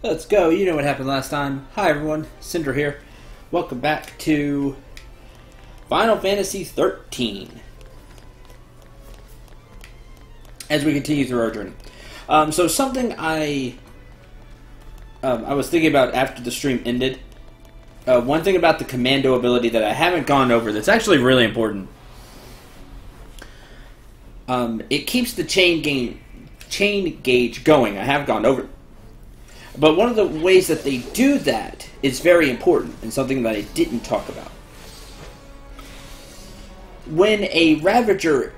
Let's go. You know what happened last time. Hi everyone, Cendril here. Welcome back to Final Fantasy 13. As we continue through our journey. So something I was thinking about after the stream ended. One thing about the commando ability that I haven't gone over that's actually really important. It keeps the chain gauge going. I have gone over it. But one of the ways that they do that is very important, and something that I didn't talk about. When a Ravager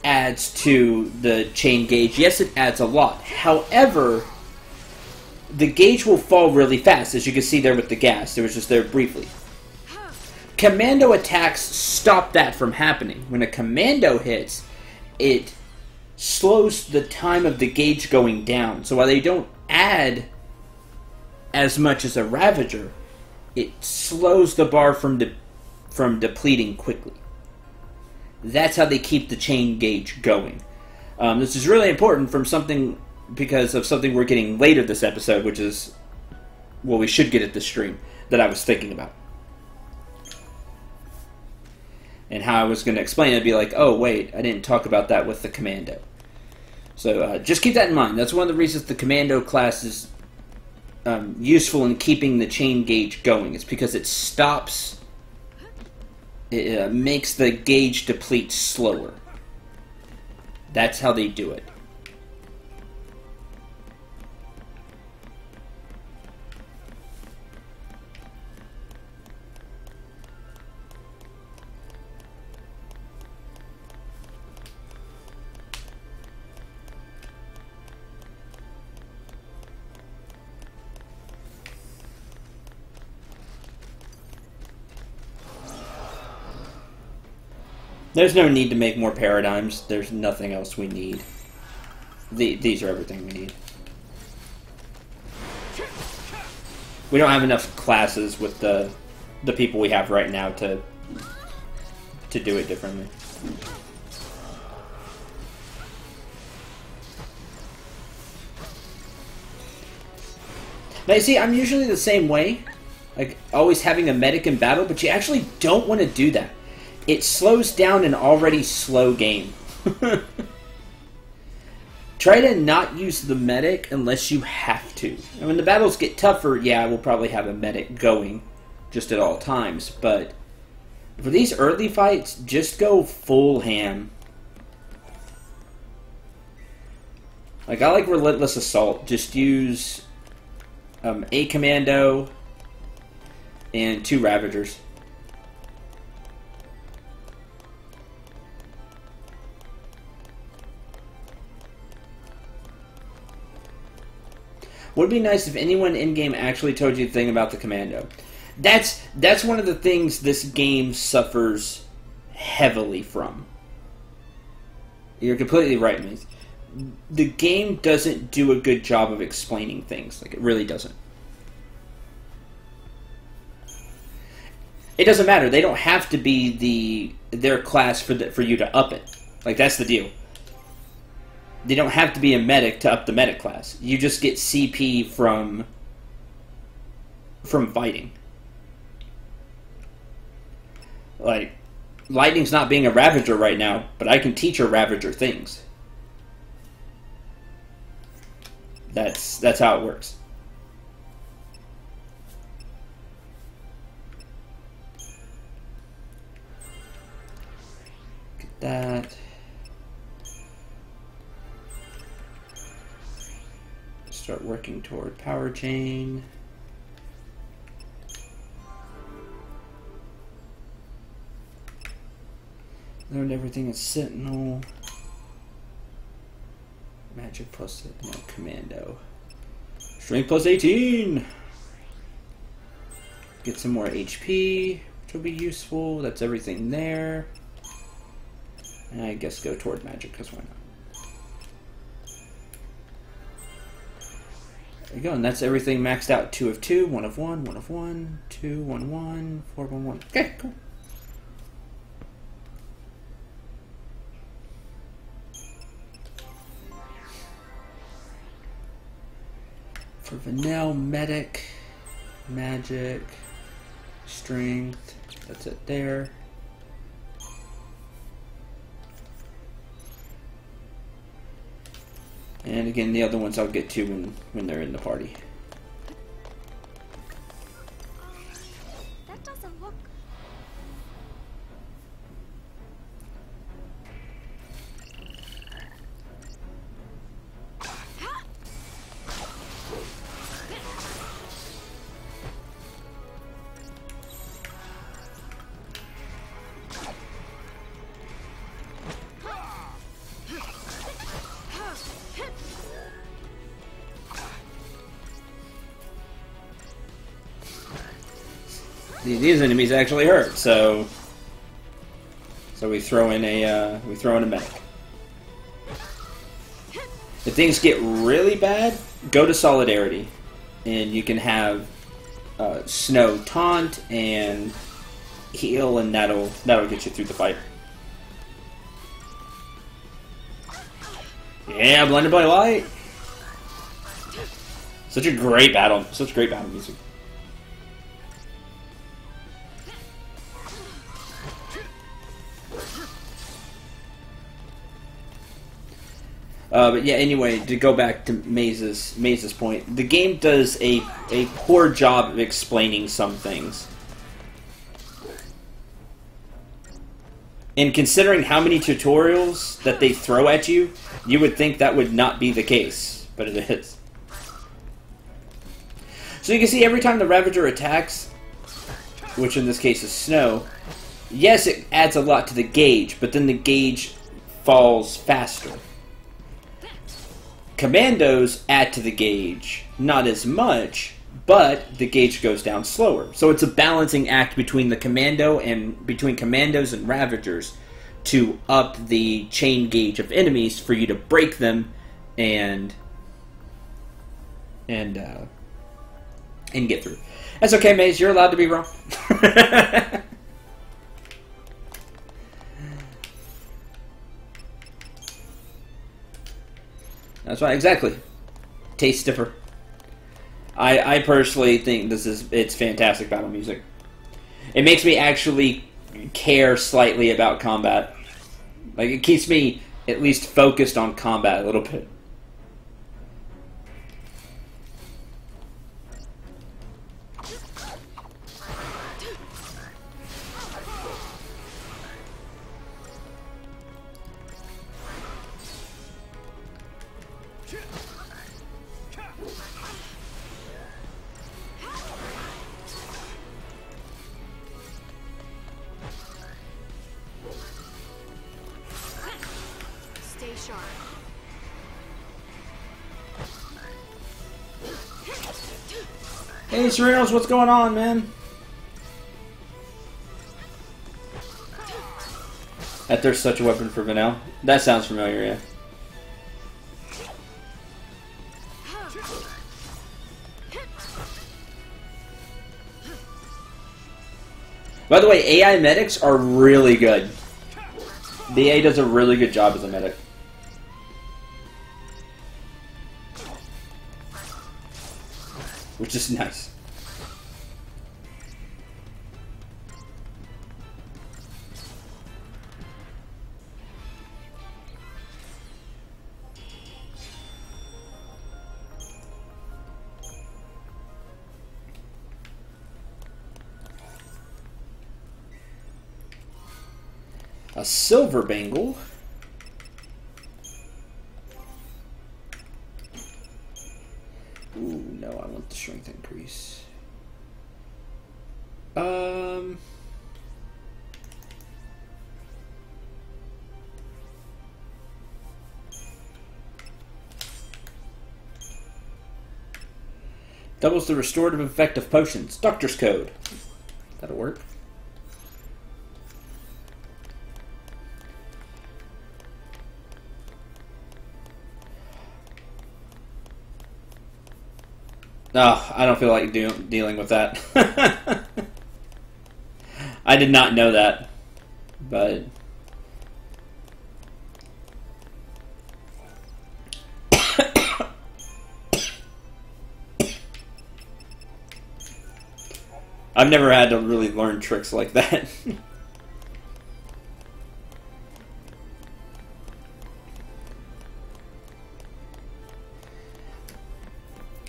adds to the chain gauge, yes, it adds a lot. However, the gauge will fall really fast, as you can see there with the gas. It was just there briefly. Commando attacks stop that from happening. When a commando hits, it slows the time of the gauge going down. So while they don't add as much as a Ravager, it slows the bar from depleting quickly. That's how they keep the chain gauge going. This is really important because of something we're getting later this episode, which is what we should get at the stream that I was thinking about. And how I was going to explain it, it'd be like, oh wait, I didn't talk about that with the commando. So just keep that in mind. That's one of the reasons the commando class is useful in keeping the chain gauge going. It's because it stops, it makes the gauge deplete slower. That's how they do it. There's no need to make more paradigms. There's nothing else we need. These are everything we need. We don't have enough classes with the people we have right now to do it differently. Now you see, I'm usually the same way. Like, always having a medic in battle, but you actually don't want to do that. It slows down an already slow game. Try to not use the medic unless you have to. And when the battles get tougher, yeah, we'll probably have a medic going just at all times. But for these early fights, just go full ham. Like, I like Relentless Assault. Just use a commando and 2 Ravagers. Would be nice if anyone in-game actually told you the thing about the commando. That's one of the things this game suffers heavily from. You're completely right, Miz. The game doesn't do a good job of explaining things. Like, it really doesn't. It doesn't matter. They don't have to be their class for you to up it. Like, that's the deal. They don't have to be a medic to up the medic class. You just get CP from fighting. Like, Lightning's not being a Ravager right now, but I can teach her Ravager things. That's how it works. Get that. Start working toward power chain. Learned everything is Sentinel. Magic plus no, commando. Strength plus 18. Get some more HP, which will be useful. That's everything there. And I guess go toward magic, because why not? There you go, and that's everything maxed out. 2 of 2, 1 of 1, 1 of 1, 2, 1, 1, 4, 1, 1. Okay, cool. For Vanille, Medic, Magic, Strength. That's it there. And again, the other ones I'll get to when they're in the party. That doesn't look... These enemies actually hurt, so we throw in a medic. If things get really bad, go to Solidarity, and you can have Snow taunt and heal, and that'll get you through the fight. Yeah, Blinded by Light. Such great battle music. But yeah, anyway, to go back to Maze's point, the game does a poor job of explaining some things. And considering how many tutorials that they throw at you, you would think that would not be the case, but it is. So you can see every time the Ravager attacks, which in this case is Snow, yes, it adds a lot to the gauge, but then the gauge falls faster. Commandos add to the gauge, not as much, but the gauge goes down slower. So it's a balancing act between commandos and Ravagers to up the chain gauge of enemies for you to break them and get through. That's okay, Maze. You're allowed to be wrong. That's right, exactly. Taste differ. I personally think it's fantastic battle music. It makes me actually care slightly about combat. Like, it keeps me at least focused on combat a little bit. Stay sharp. Hey, Cendril, what's going on, man? That there's such a weapon for Vanille. That sounds familiar, yeah. By the way, AI medics are really good. The AI does a really good job as a medic. Which is nice. A silver bangle. Ooh, no, I want the strength increase. Doubles the restorative effect of potions. Doctor's Code. That'll work. Oh, I don't feel like dealing with that. I did not know that, but... I've never had to really learn tricks like that.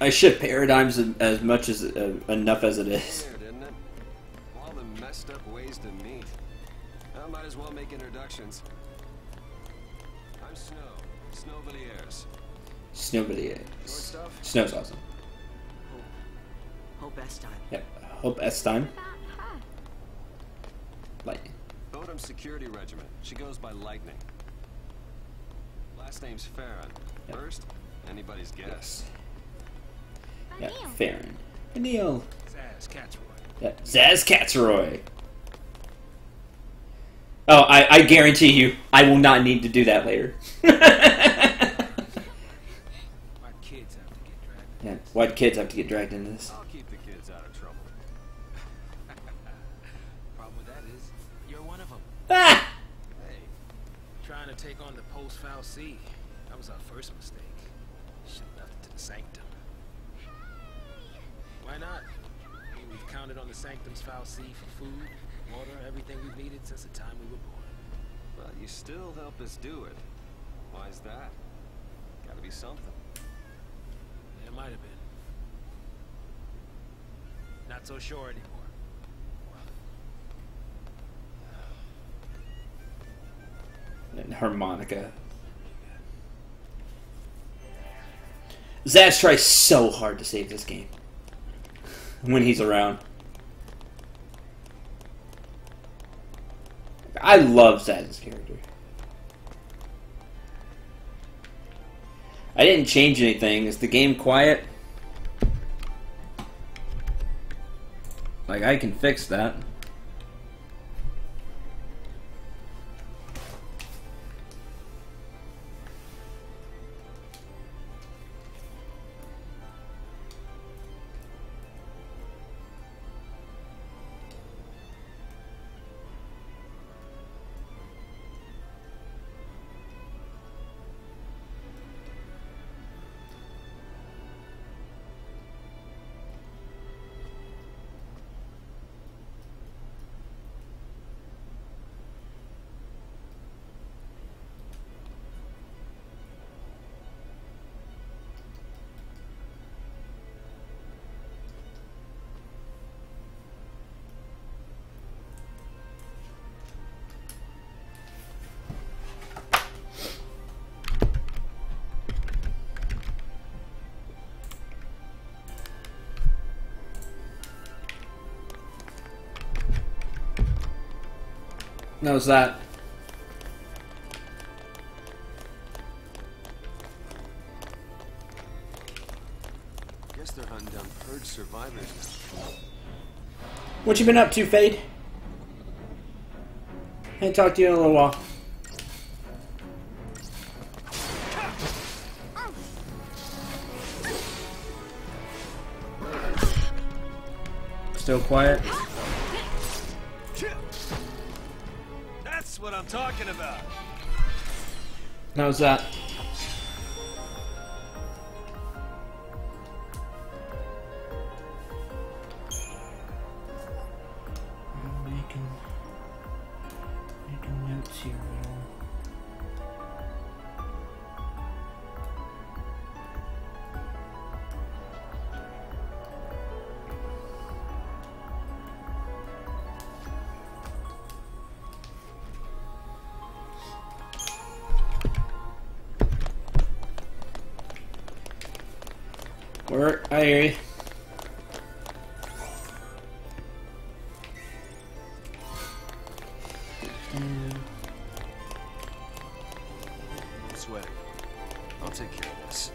I shift paradigms as much as enough as it is. Weird, isn't it? All the messed up ways to meet. I might as well make introductions. I'm Snow. Snowvilliers. Snowvilliers. Short stuff? Snow's awesome. Hope Estime. Yep. Hope Estime. Lightning. Odom Security Regiment. She goes by Lightning. Last name's Farron. Yep. First, anybody's guess. Yeah, Farron. Neil. Zaz Catsroy. Yeah, Zaz Catsroy. Oh, I guarantee you, I will not need to do that later. Why kids have to get dragged? Yeah, why'd kids have to get dragged into this? I'll keep the kids out of trouble. Problem with that is, you're one of them. Ah! Hey, trying to take on the post-foul C. That was our first mistake. Should have left it to the Sanctum. Why not? I mean, we've counted on the Sanctum's foul C for food, water, everything we've needed since the time we were born. But you still help us do it. Why's that? Gotta be something. It might have been. Not so sure anymore. And harmonica. Zaz tries so hard to save this game when he's around. I love Zaz's character. I didn't change anything. Is the game quiet? Like, I can fix that. How's that? Guess they're hunting down purge survivors now. What you been up to, Fade? Ain't talked to you in a little while. Still quiet? That's what I'm talking about. How's that? Making notes here. Where? I hear you. I'm sweating. I'll take care of this.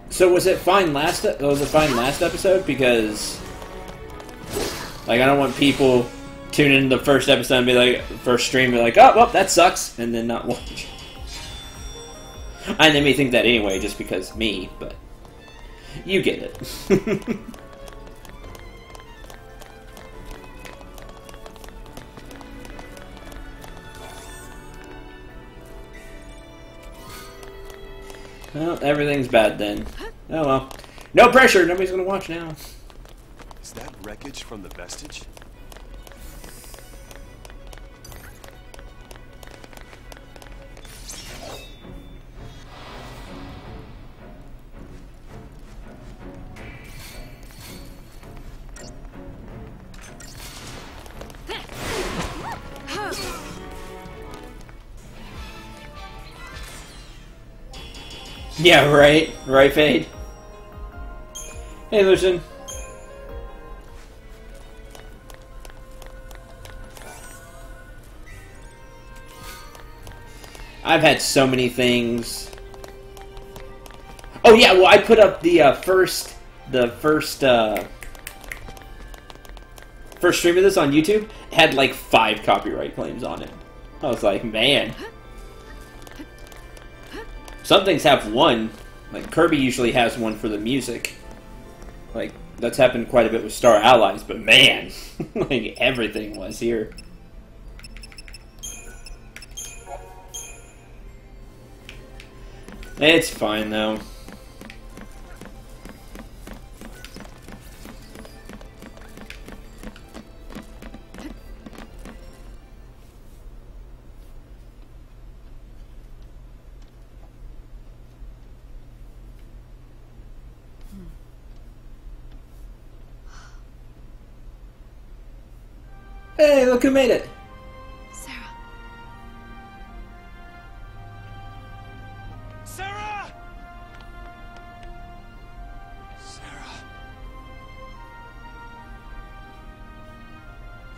So was it fine last? Was it fine last episode? Because, like, I don't want people tune in the first episode and be like, first stream, be like, oh, well, that sucks, and then not watch. I didn't even think that anyway, just because me, but you get it. Well, everything's bad then. Oh well. No pressure, nobody's gonna watch now. Is that wreckage from the vestige? Yeah, right. Right, Fade? Hey, Lucian. I've had so many things. Oh yeah, well I put up the first stream of this on YouTube. It had like 5 copyright claims on it. I was like, man. Some things have 1. Like Kirby usually has 1 for the music. Like that's happened quite a bit with Star Allies, but man, like everything was here. It's fine though. Hey, look who made it! Sarah. Sarah! Sarah.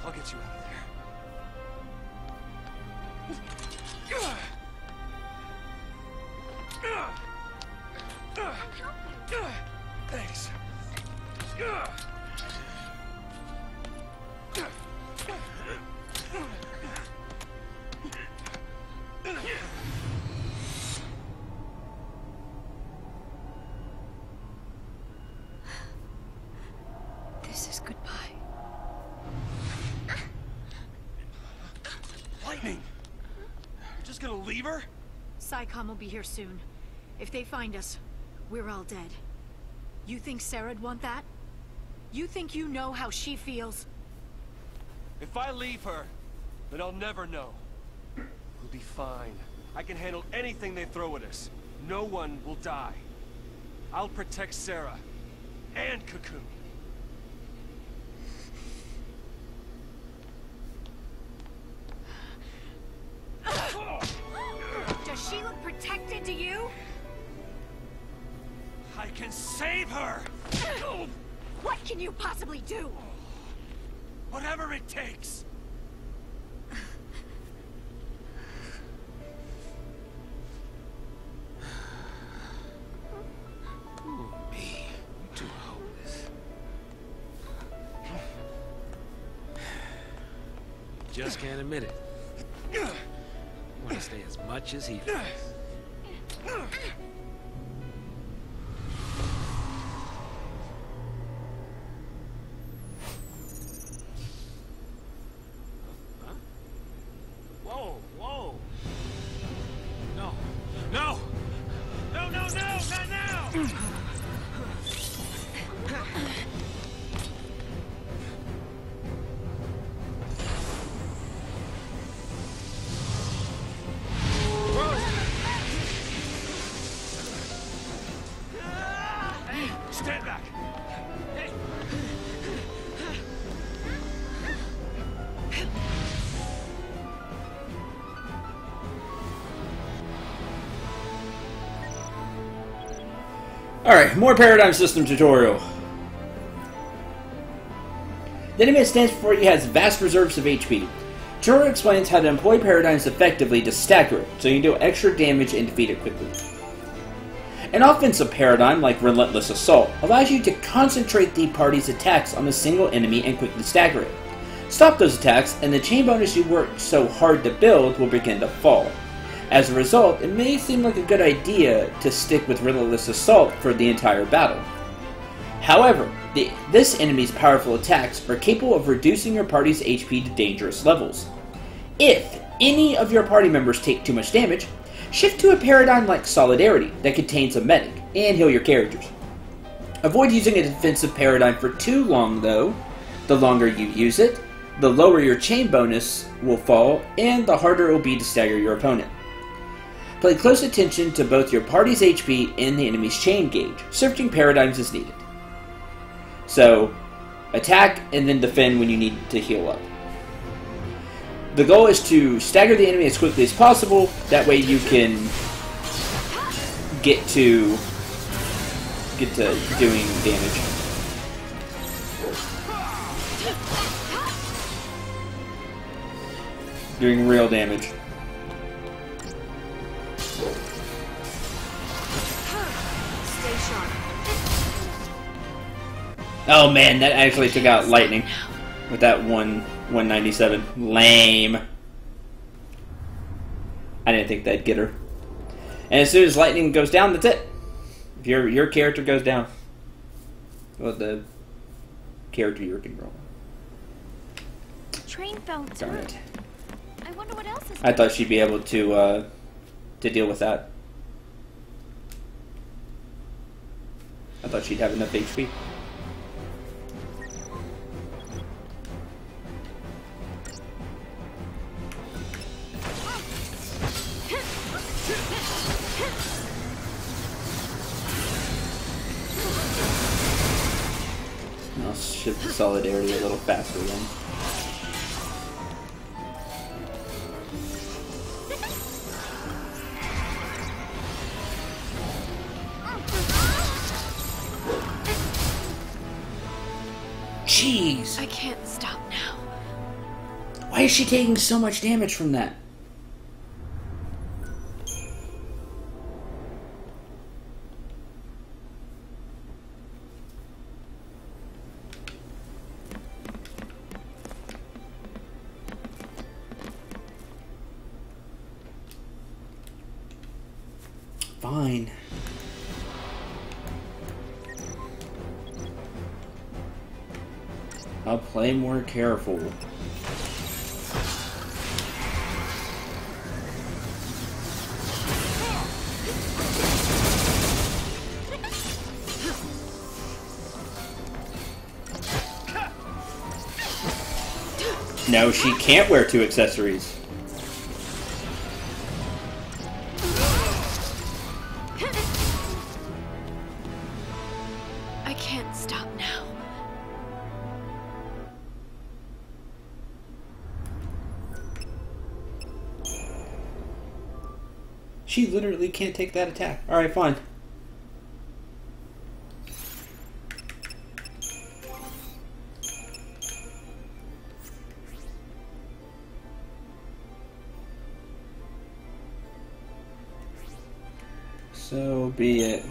I'll get you out of there. Thanks. This is goodbye. Lightning! You're just gonna leave her? PsyCom will be here soon. If they find us, we're all dead. You think Sarah'd want that? You think you know how she feels? If I leave her, then I'll never know. We'll be fine. I can handle anything they throw at us. No one will die. I'll protect Sarah. And Cocoon. Does she look protected to you? I can save her! What can you possibly do? Whatever it takes! Me, I'm too hopeless. Just can't admit it. I want to stay as much as he does. Whoa, whoa. No, no! No, no, no, not now! Stand back! Hey! Alright, more Paradigm System tutorial. The enemy that stands before you has vast reserves of HP. Tutorial explains how to employ paradigms effectively to stagger it, so you can deal extra damage and defeat it quickly. An offensive paradigm, like Relentless Assault, allows you to concentrate the party's attacks on a single enemy and quickly stagger it. Stop those attacks, and the chain bonus you worked so hard to build will begin to fall. As a result, it may seem like a good idea to stick with Relentless Assault for the entire battle. However, this enemy's powerful attacks are capable of reducing your party's HP to dangerous levels. If any of your party members take too much damage, shift to a paradigm like Solidarity that contains a medic, and heal your characters. Avoid using a defensive paradigm for too long though. The longer you use it, the lower your chain bonus will fall, and the harder it will be to stagger your opponent. Pay close attention to both your party's HP and the enemy's chain gauge. Switching paradigms is needed. So, attack and then defend when you need to heal up. The goal is to stagger the enemy as quickly as possible, that way you can get to doing damage. Doing real damage. Stay sharp. Oh man, that actually took out lightning with that 197. Lame. I didn't think that'd get her. And as soon as lightning goes down, that's it. If your character goes down. Well, the character you're controlling. Train fell Darn too. it. I wonder what else is. I thought she'd be able to deal with that. I thought she'd have enough HP. I'll shift the Solidarity a little faster then. Jeez! I can't stop now. Why is she taking so much damage from that? Fine. I'll play more careful. No, she can't wear two accessories. I can't stop now. She literally can't take that attack. Alright, fine. So be it.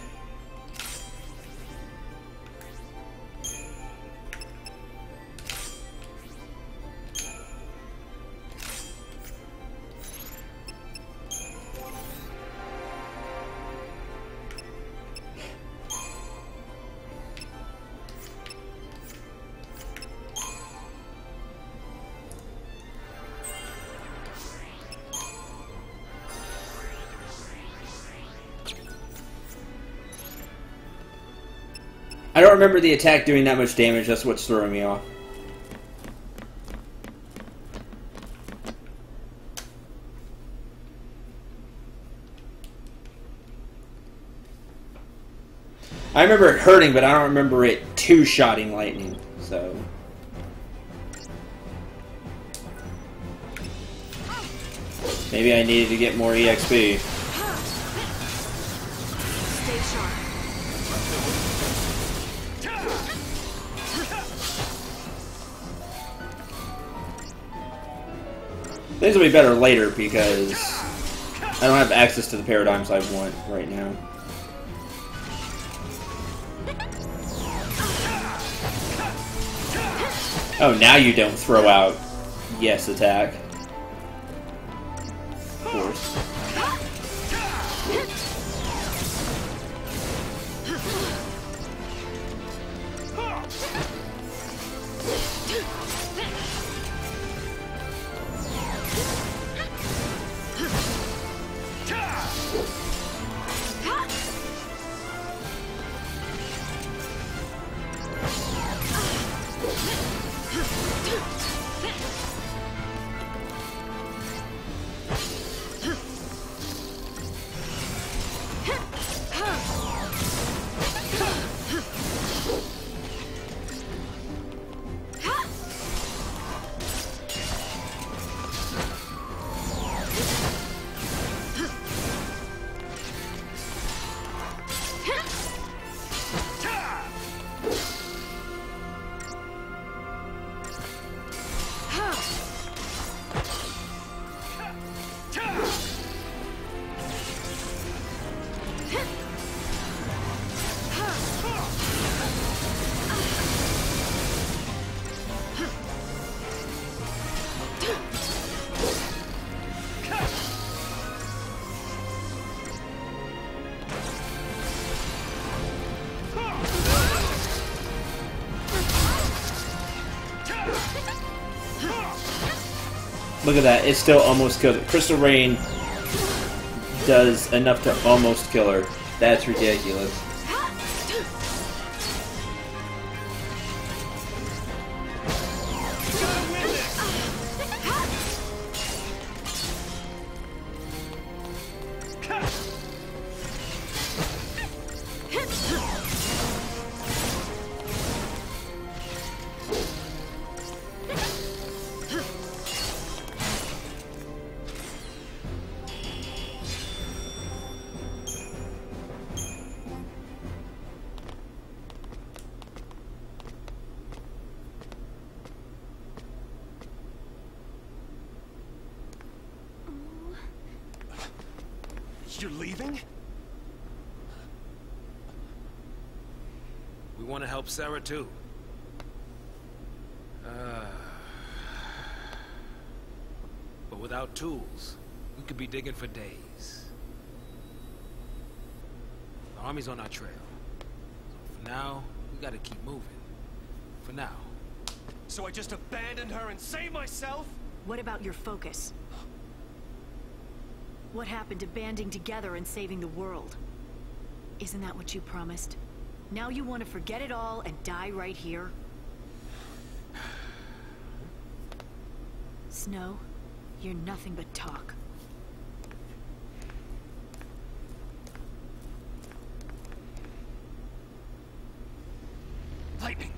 I don't remember the attack doing that much damage, that's what's throwing me off. I remember it hurting, but I don't remember it two-shotting lightning, so... Maybe I needed to get more EXP. Stay sharp. Things will be better later because I don't have access to the paradigms I want right now. Oh, now you don't throw out yes attack. Of course. Look at that, it still almost killed it. Crystal Rain does enough to almost kill her. That's ridiculous. You're leaving? We want to help Sarah too. But without tools, we could be digging for days. The army's on our trail. So for now, we gotta keep moving. For now. So I just abandoned her and saved myself? What about your focus? What happened to banding together and saving the world? Isn't that what you promised? Now you want to forget it all and die right here? Snow, you're nothing but talk. Lightning!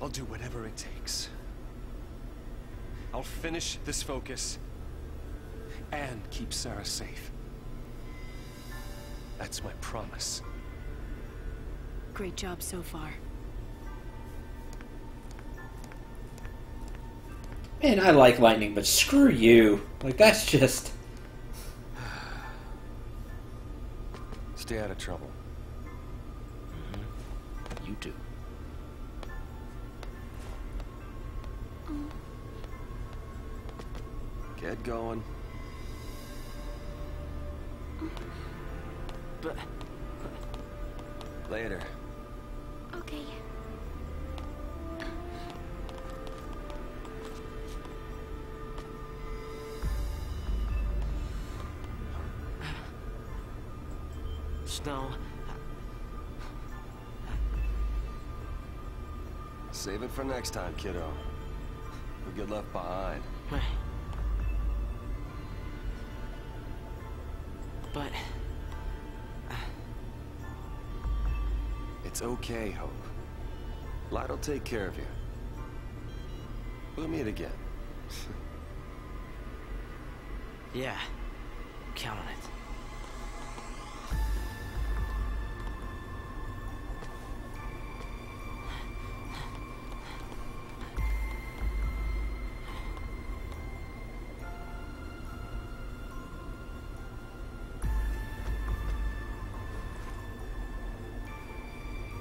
I'll do whatever it takes. I'll finish this focus and keep Sarah safe. That's my promise. Great job so far. Man, I like Lightning, but screw you. Like, that's just... Stay out of trouble. You too. Get going. But... Later. Okay. Snow. Save it for next time, kiddo. We get left behind. But... It's okay, Hope. Light'll take care of you. We'll meet again. yeah. Count on it.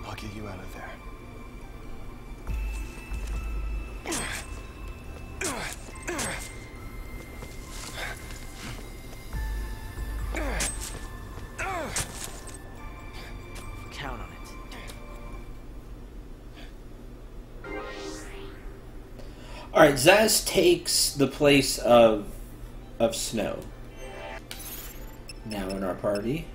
I'll get you out of there. Alright, Zaz takes the place of Snow. Now in our party.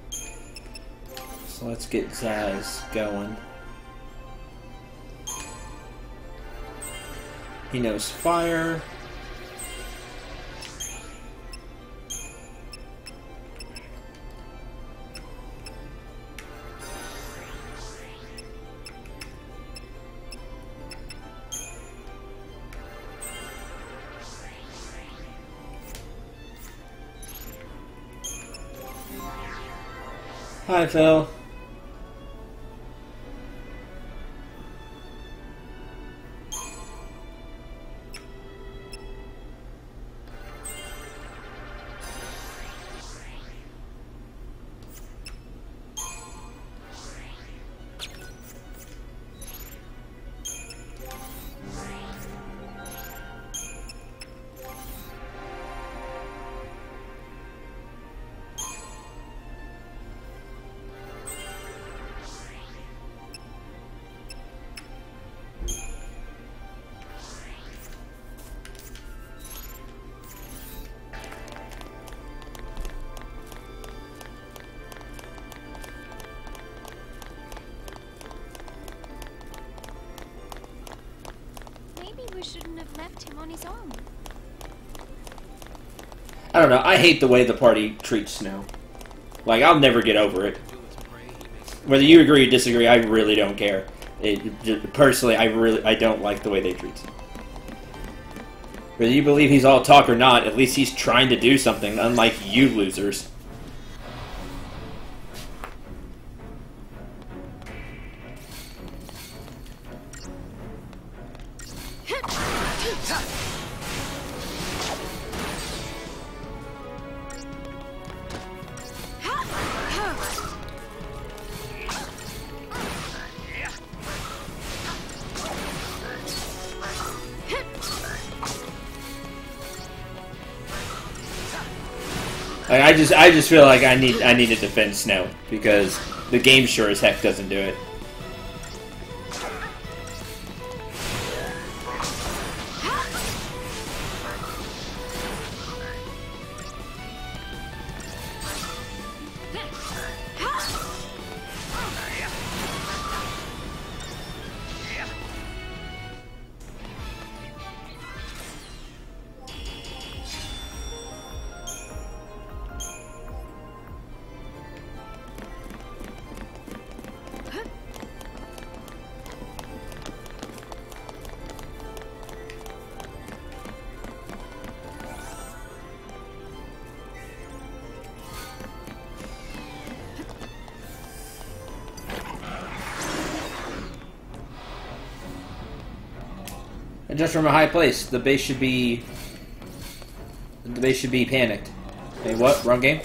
So let's get Zaz going. He knows fire. Hi, Phil. Maybe we shouldn't have left him on his own. I don't know. I hate the way the party treats Snow. Like, I'll never get over it. Whether you agree or disagree, I really don't care. Personally, I don't like the way they treat him. Whether you believe he's all talk or not, at least he's trying to do something, unlike you losers. Like, I just feel like I need to defend Snow because the game sure as heck doesn't do it. And just from a high place, the base should be panicked. Hey, what? Wrong game?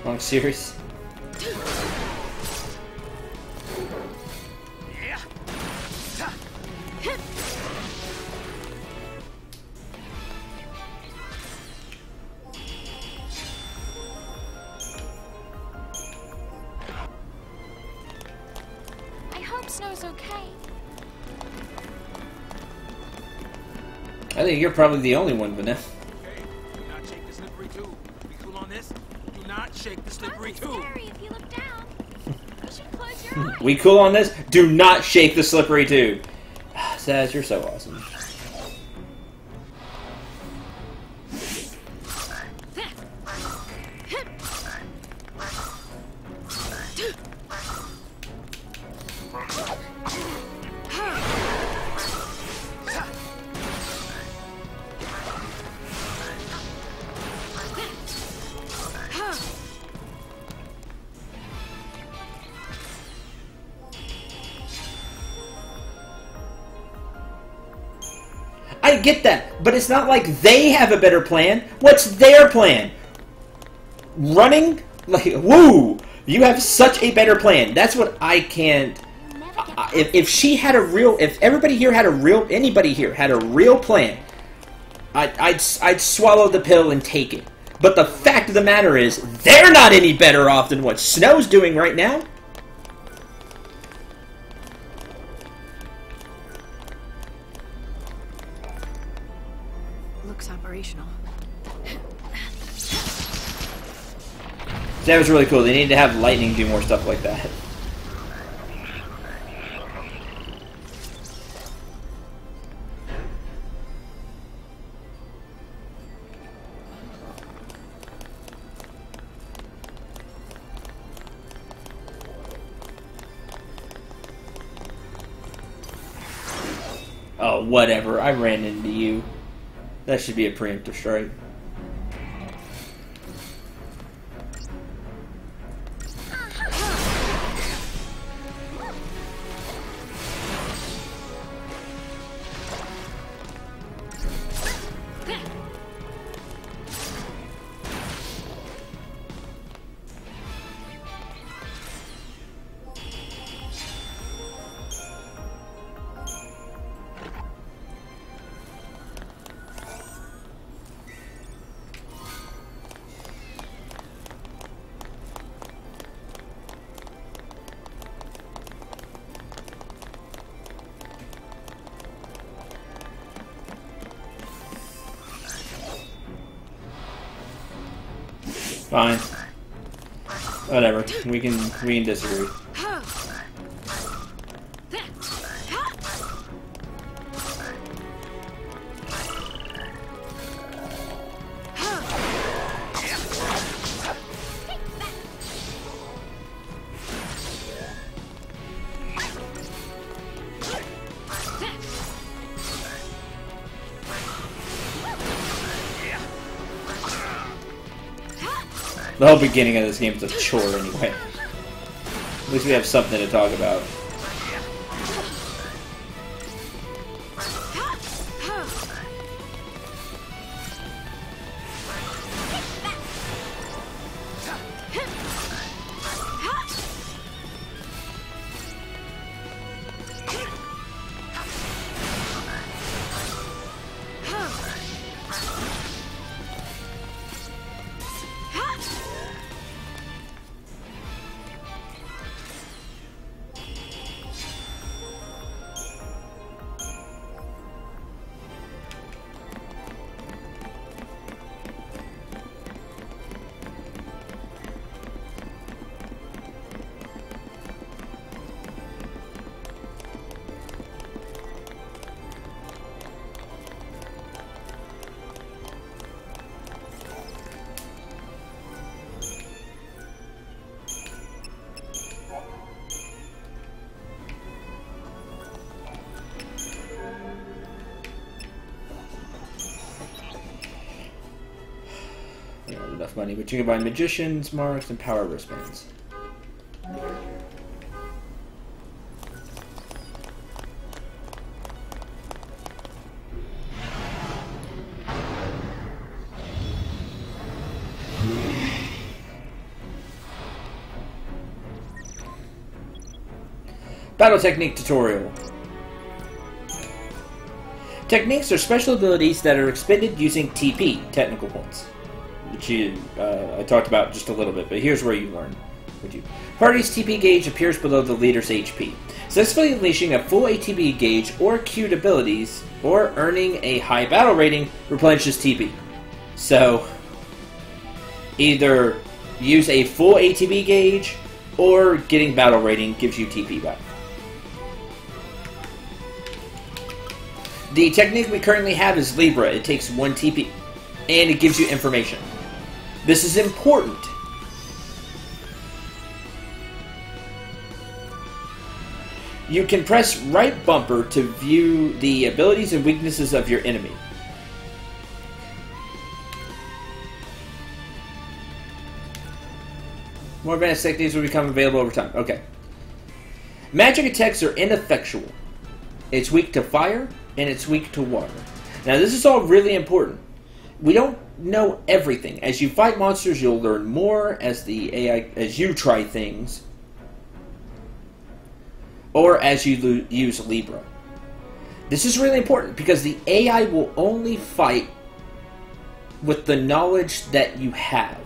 Wrong series? Snow's okay. I think you're probably the only one, Vanessa. Hey, do not shake the slippery tube. Be cool on this. Do not shake the slippery Probably tube. scary if you look down. You should close your eyes. We cool on this? Do not shake the slippery tube. Saz, you're so awesome. I get that, but it's not like they have a better plan. What's their plan? Running? Like, woo! You have such a better plan. That's what I can't... If she had a real... If everybody here had a real... Anybody here had a real plan, I'd swallow the pill and take it. But the fact of the matter is, they're not any better off than what Snow's doing right now. Looks operational. That was really cool. They need to have lightning do more stuff like that. Oh, whatever. I ran into you. That should be a preemptive strike. Fine. Whatever. We can disagree. The whole beginning of this game is a chore anyway. At least we have something to talk about. Enough money, but you can buy magicians, marks, and power wristbands. Battle technique tutorial. Techniques are special abilities that are expended using TP, technical points. Which I talked about just a little bit, but here's where you learn. Party's TP gauge appears below the leader's HP. Successfully unleashing a full ATB gauge or queued abilities, or earning a high battle rating, replenishes TP. So, either use a full ATB gauge, or getting battle rating gives you TP back. The technique we currently have is Libra. It takes 1 TP, and it gives you information. This is important. You can press right bumper to view the abilities and weaknesses of your enemy. More advanced techniques will become available over time. Okay. Magic attacks are ineffectual. It's weak to fire, and it's weak to water. Now, this is all really important. We don't know everything. As you fight monsters, you'll learn more as the AI, as you try things, or as you use Libra. This is really important because the AI will only fight with the knowledge that you have.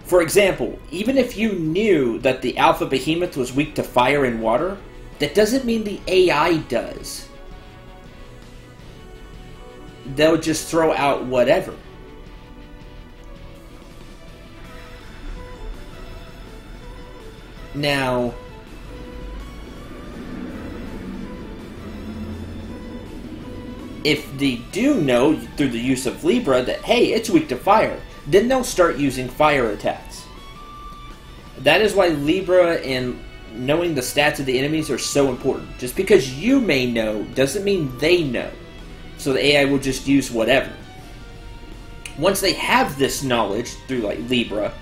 For example, even if you knew that the Alpha Behemoth was weak to fire and water, that doesn't mean the AI does. They'll just throw out whatever. Now, if they do know through the use of Libra that, hey, it's weak to fire, then they'll start using fire attacks. That is why Libra and knowing the stats of the enemies are so important. Just because you may know doesn't mean they know. So the AI will just use whatever. Once they have this knowledge through like Libra,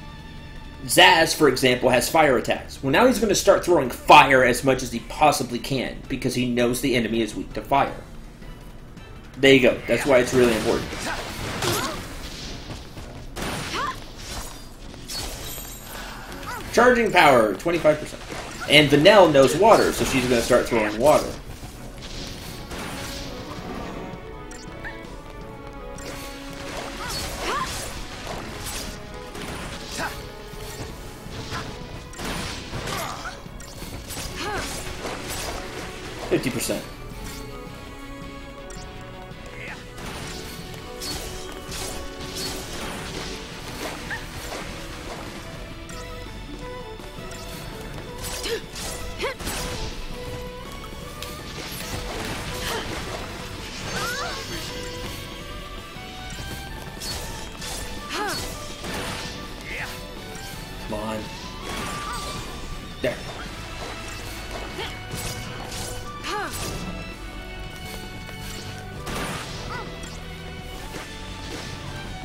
Zaz, for example, has fire attacks. Well, now he's going to start throwing fire as much as he possibly can because he knows the enemy is weak to fire. There you go. That's why it's really important. Charging power, 25%. And Vanelle knows water, so she's going to start throwing water. %. Come on. There.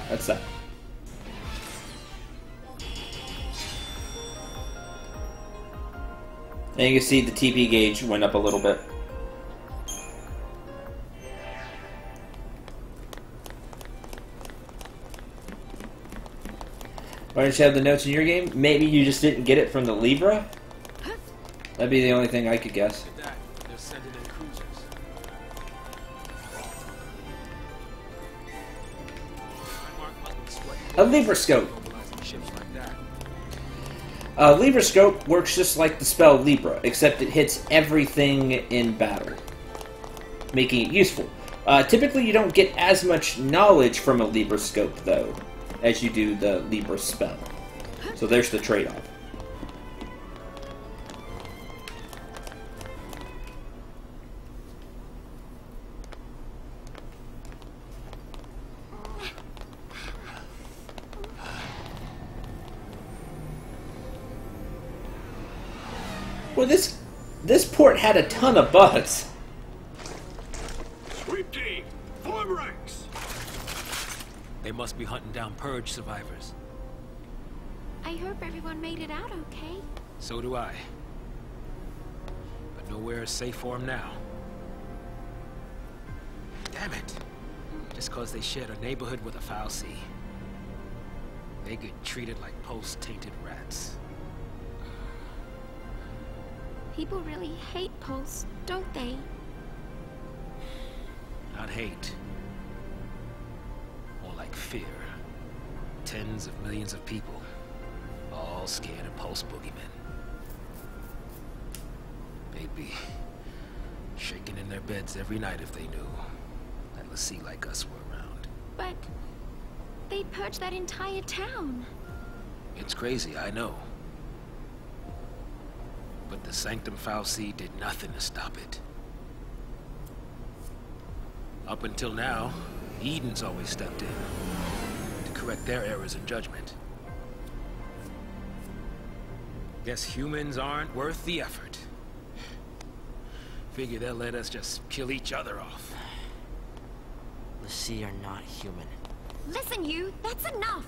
That's that. And you can see the TP gauge went up a little bit. Why don't you have the notes in your game? Maybe you just didn't get it from the Libra? That'd be the only thing I could guess. They're sending in cruisers. A Libra scope. Libra scope works just like the spell Libra, except it hits everything in battle, making it useful. Typically, you don't get as much knowledge from a Libra scope, though, as you do the Libra spell. So there's the trade-off. Well, this port had a ton of bugs. Sweep team, form ranks. They must be hunting down Purge survivors. I hope everyone made it out okay. So do I. But nowhere is safe for them now. Damn it. Just cause they shared a neighborhood with a foul sea. They get treated like post-tainted rats. People really hate Pulse, don't they? Not hate. More like fear. Tens of millions of people, all scared of Pulse boogeymen. They'd be shaking in their beds every night if they knew that a sea like us were around. But they'd purge that entire town. It's crazy, I know. But the Sanctum Foul Sea did nothing to stop it. Up until now, Eden's always stepped in to correct their errors in judgment. Guess humans aren't worth the effort. Figure they'll let us just kill each other off. The sea are not human. Listen, you, that's enough.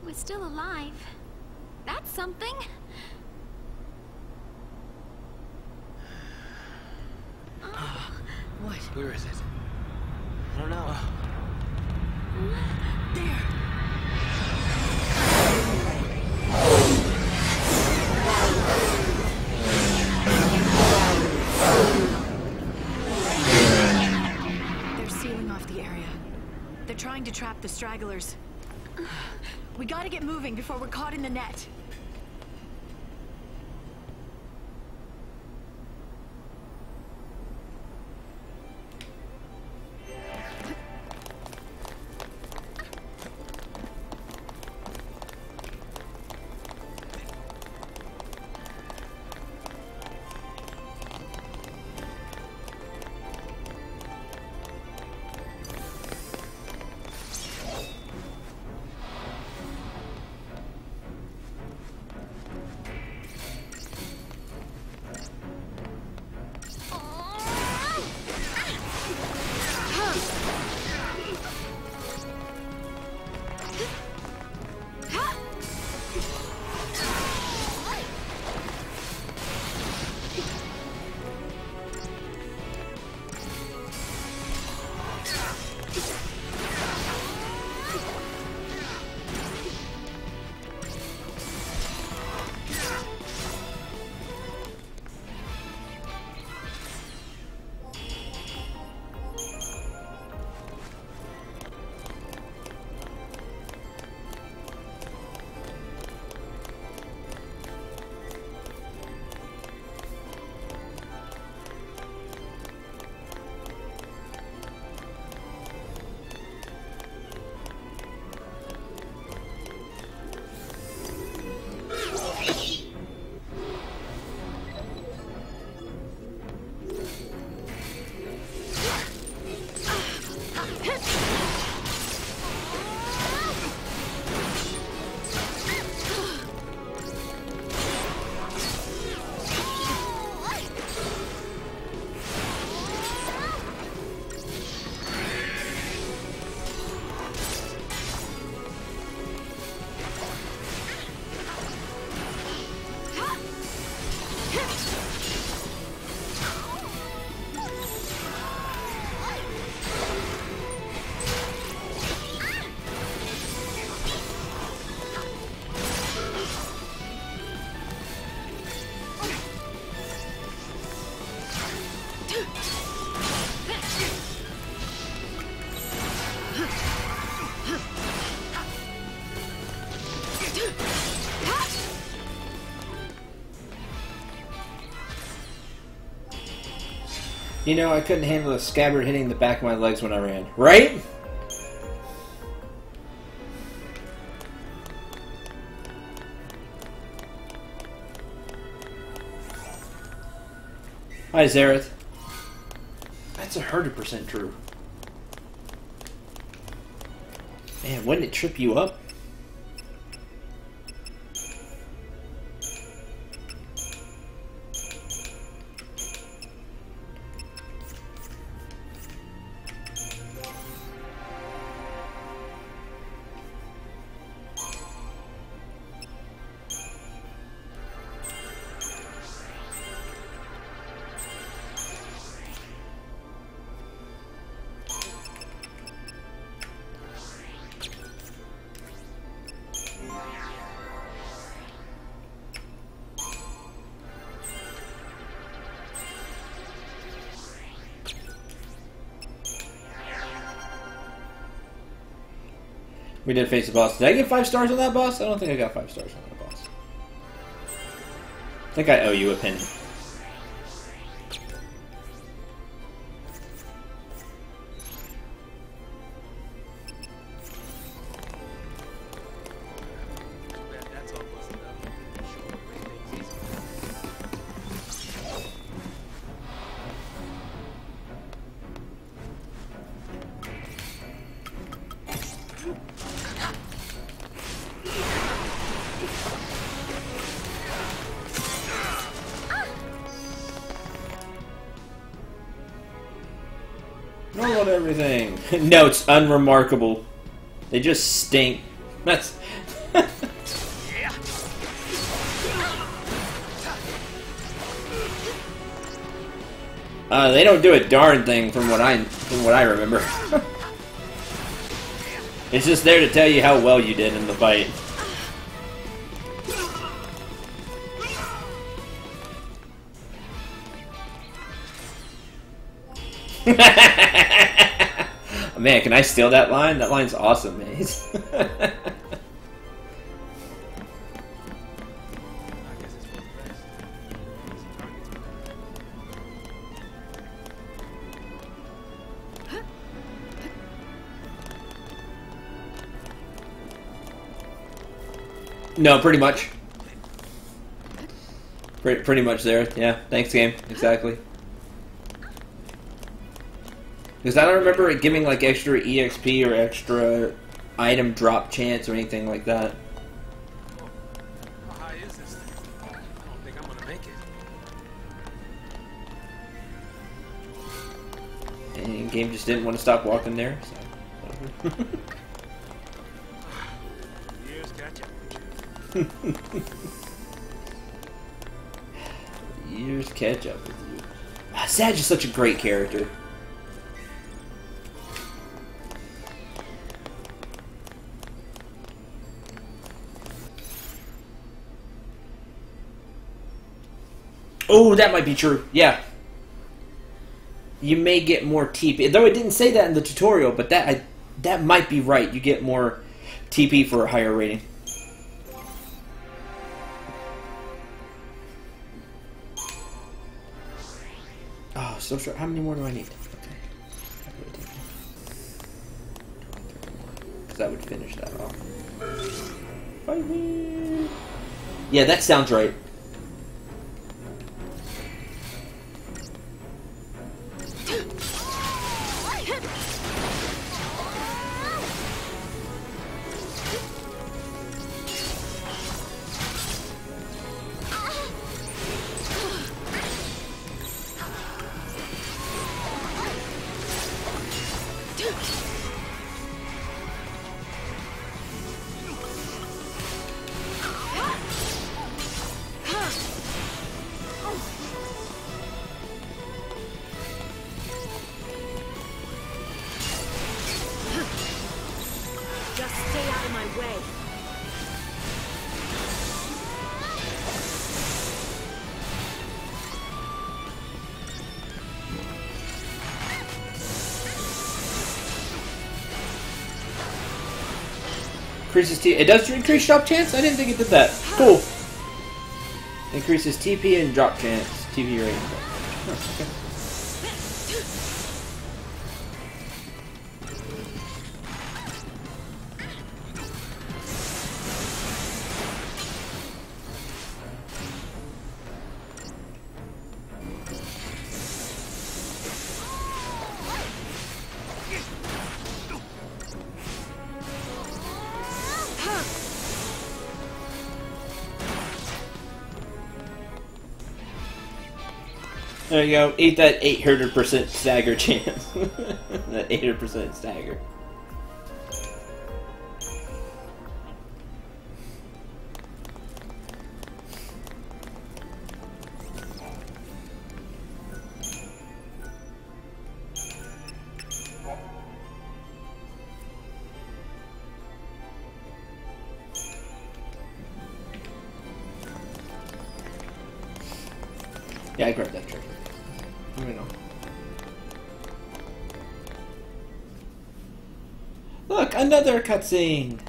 We're still alive. That's something. What? Where is it? I don't know. There! trying to trap the stragglers. We gotta get moving before we're caught in the net. You know, I couldn't handle a scabbard hitting the back of my legs when I ran. Right? Hi, Zareth. That's 100% true. Man, wouldn't it trip you up? We did face the boss. Did I get 5 stars on that boss? I don't think I got 5 stars on that boss. I think I owe you a penny. Roll on everything. Notes, unremarkable. They just stink. That's... they don't do a darn thing from what I remember. It's just there to tell you how well you did in the fight. Man, can I steal that line? That line's awesome, man. No, pretty much. Pretty much there. Yeah, thanks, game. Exactly. Because I don't remember it giving like extra EXP or extra item drop chance or anything like that. How high is this thing? I don't think I'm gonna make it. And game just didn't want to stop walking there. So. Years catch up with you. Years catch up with you. Sag is such a great character. Oh, that might be true. Yeah. You may get more TP. Though it didn't say that in the tutorial, but that might be right. You get more TP for a higher rating. Oh, so short. How many more do I need? Okay. Because that would finish that off. Yeah, that sounds right. Just stay out of my way. Increases T. It does increase drop chance? I didn't think it did that. Cool. Increases TP and drop chance. TP rating. Oh, okay. There you go. Eat that 800% stagger chance. That 800% stagger. Yeah, I grabbed that trick. You know. Look, another cutscene.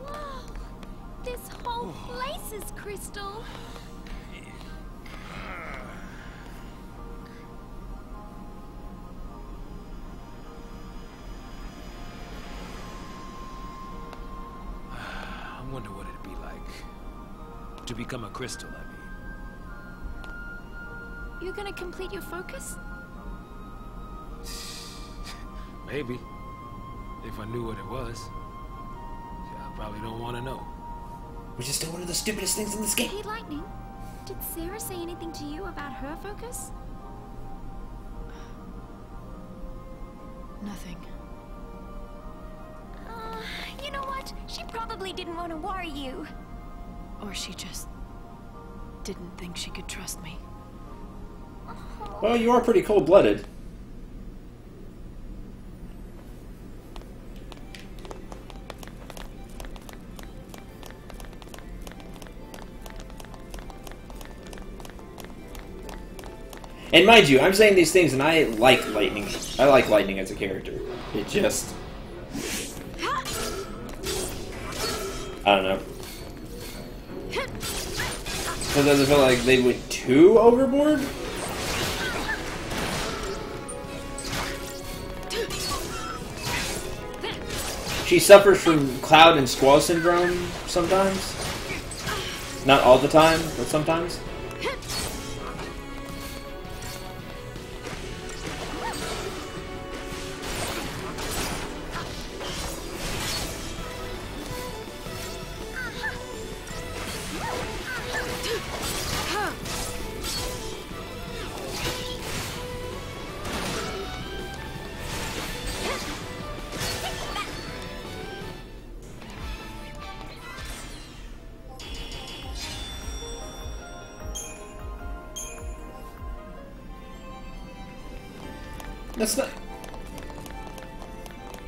Whoa! This whole place is crystal. I wonder what it'd be like to become a crystal, I mean. You're gonna complete your focus? Maybe. If I knew what it was. I probably don't want to know. Which is still one of the stupidest things in this game. Hey, Lightning. Did Sarah say anything to you about her focus? Nothing. You know what? She probably didn't want to worry you. Or she just didn't think she could trust me. Well, you are pretty cold-blooded. And mind you, I'm saying these things, and I like Lightning. I like Lightning as a character. It just... I don't know. Sometimes I feel like they went too overboard? She suffers from Cloud and Squall syndrome sometimes. Not all the time, but sometimes.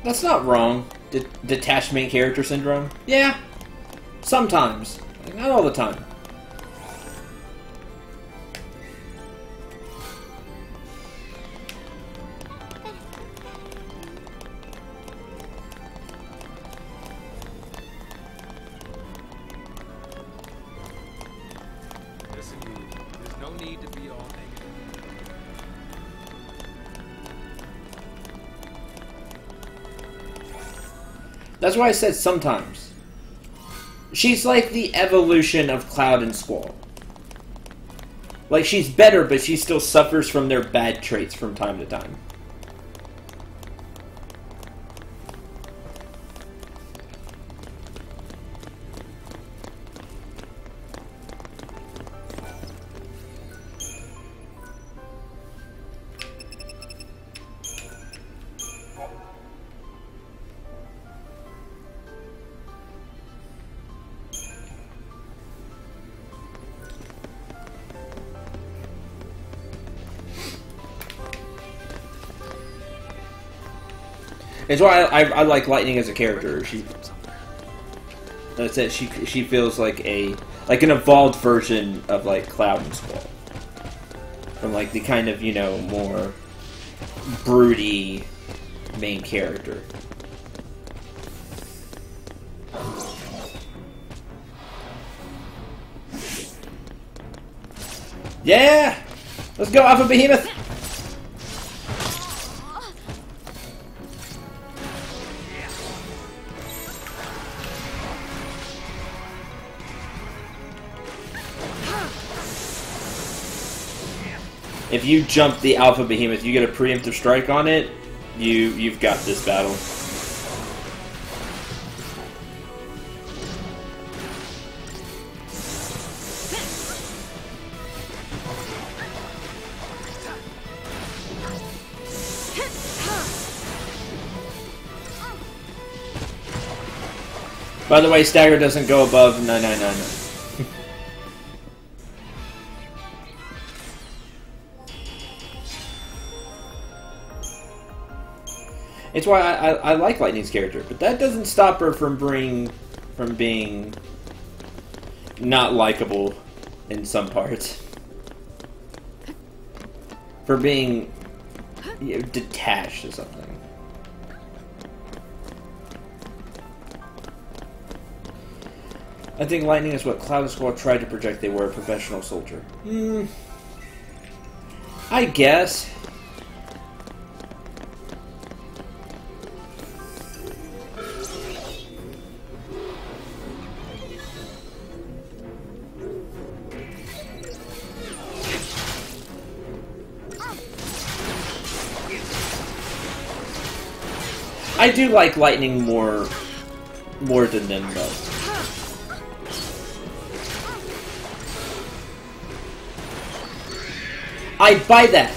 That's not wrong. Detached main character syndrome? Yeah. Sometimes. Not all the time. Listen, there's no need to be all negative. That's why I said sometimes. She's like the evolution of Cloud and Squall. Like, she's better, but she still suffers from their bad traits from time to time. It's why I like Lightning as a character. That's it. She feels like an evolved version of like Cloud and Squall, from like the kind of, you know, more broody main character. Yeah, let's go, Alpha Behemoth. If you jump the Alpha Behemoth, you get a preemptive strike on it, you've got this battle. By the way, stagger doesn't go above 9999. It's why I like Lightning's character, but that doesn't stop her from being not likable in some parts. For being, you know, detached or something. I think Lightning is what Cloud and Squall tried to project they were, a professional soldier. I guess. I do like Lightning more than them, though. I'd buy that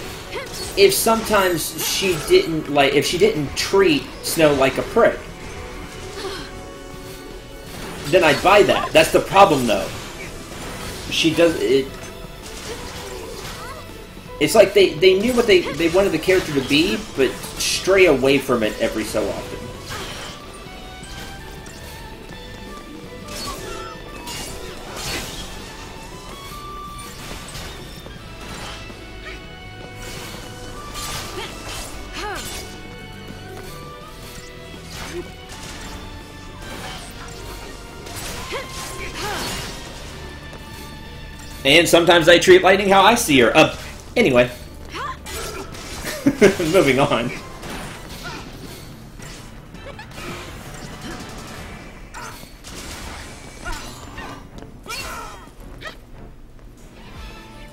if sometimes she didn't if she didn't treat Snow like a prick. Then I'd buy that. That's the problem, though. She does it. It's like they knew what they wanted the character to be, but stray away from it every so often. And sometimes I treat lightning how I see her. Anyway. Moving on.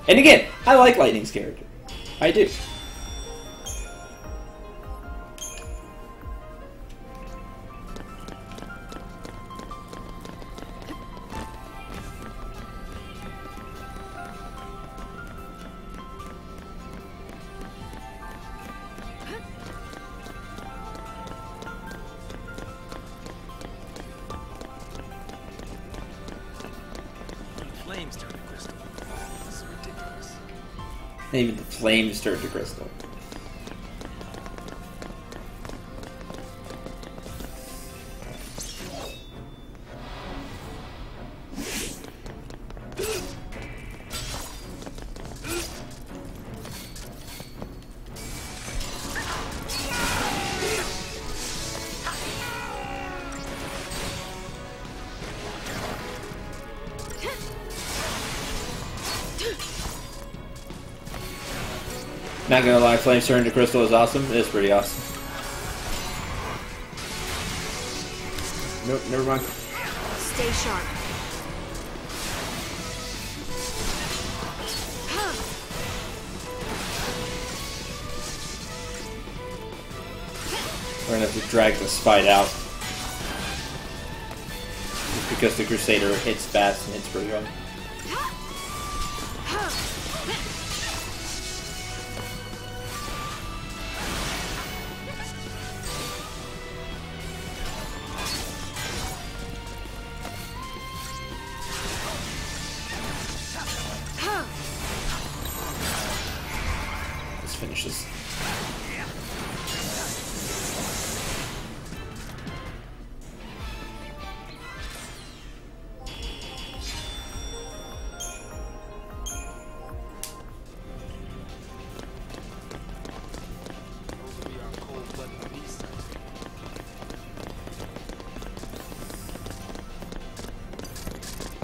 And again, I like Lightning's character. I do. Flames turn to crystal. This is ridiculous. Even the flames turn to crystal. Not gonna lie, flames turn to crystal is awesome. It is pretty awesome. Nope, never mind. Stay sharp. We're gonna have to drag the spite out. Just because the Crusader hits fast and hits pretty hard. Let's finish this. Those will be our cold-blooded beasts.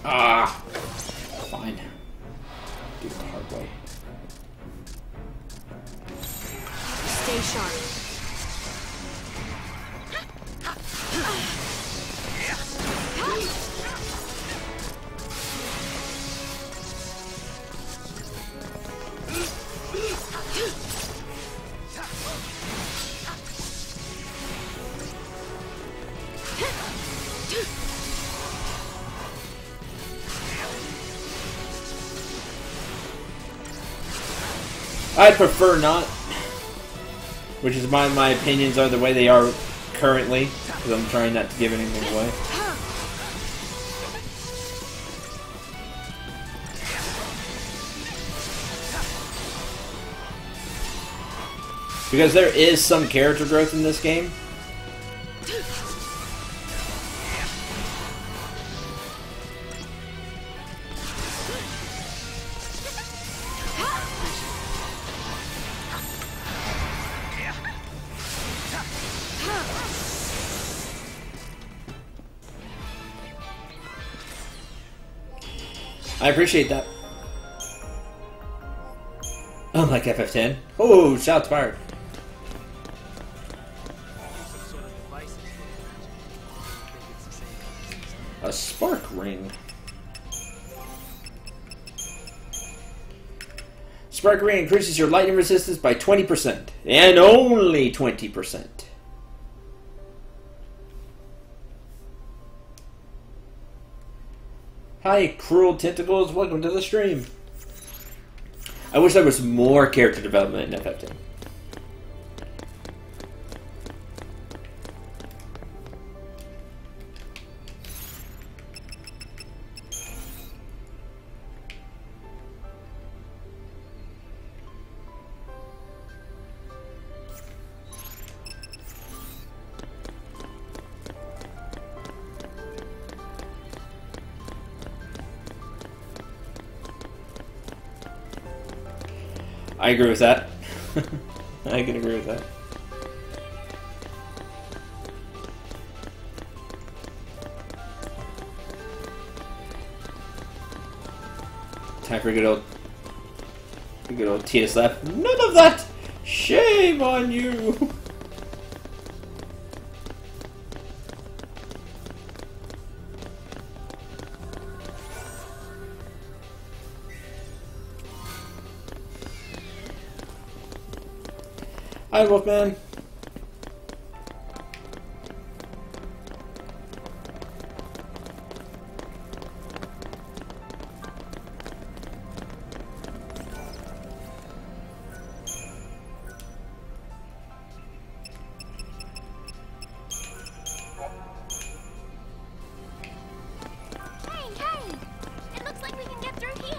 Ah! Fine. Do it the hard way. Stay sharp. I'd prefer not. Which is why my opinions are the way they are currently. Because I'm trying not to give anything away. Because there is some character growth in this game. I appreciate that. Unlike FF10. Oh, shots fired. Some sort of devices for the magic. I think it's the same kind of system. A spark ring. Spark ring increases your lightning resistance by 20%. And only 20%. Hi, Cruel Tentacles. Welcome to the stream. I wish there was more character development in FF10. I agree with that. I can agree with that. Time for a good old TS left. None of that! Shame on you! Hi, Wolfman. Kane! It looks like we can get through here.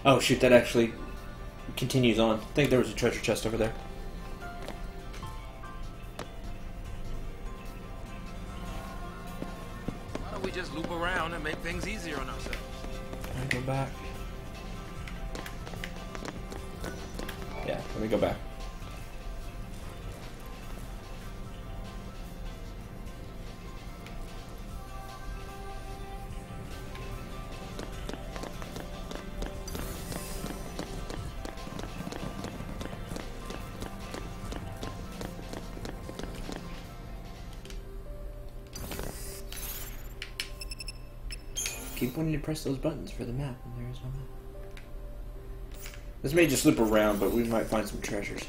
Oh shoot, that actually continues on. I think there was a treasure chest over there. Why don't we just loop around and make things easier on ourselves? Let me go back. Yeah, let me go back. Keep wanting to press those buttons for the map, and there is no map. This may just loop around, but we might find some treasures.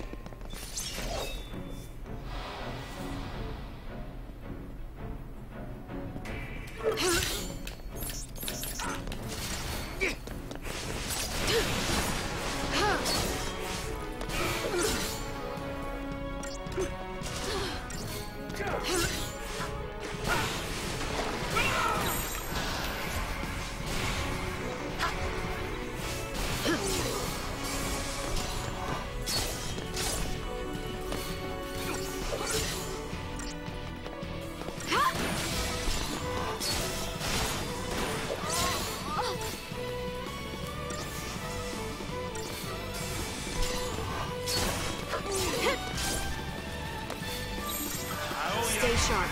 Stay sharp.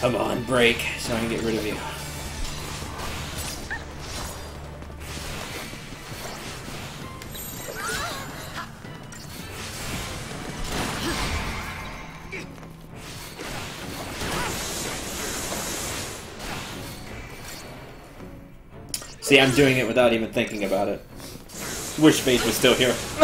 Come on, break, so I can get rid of you. See, I'm doing it without even thinking about it. Wish Faith was still here. I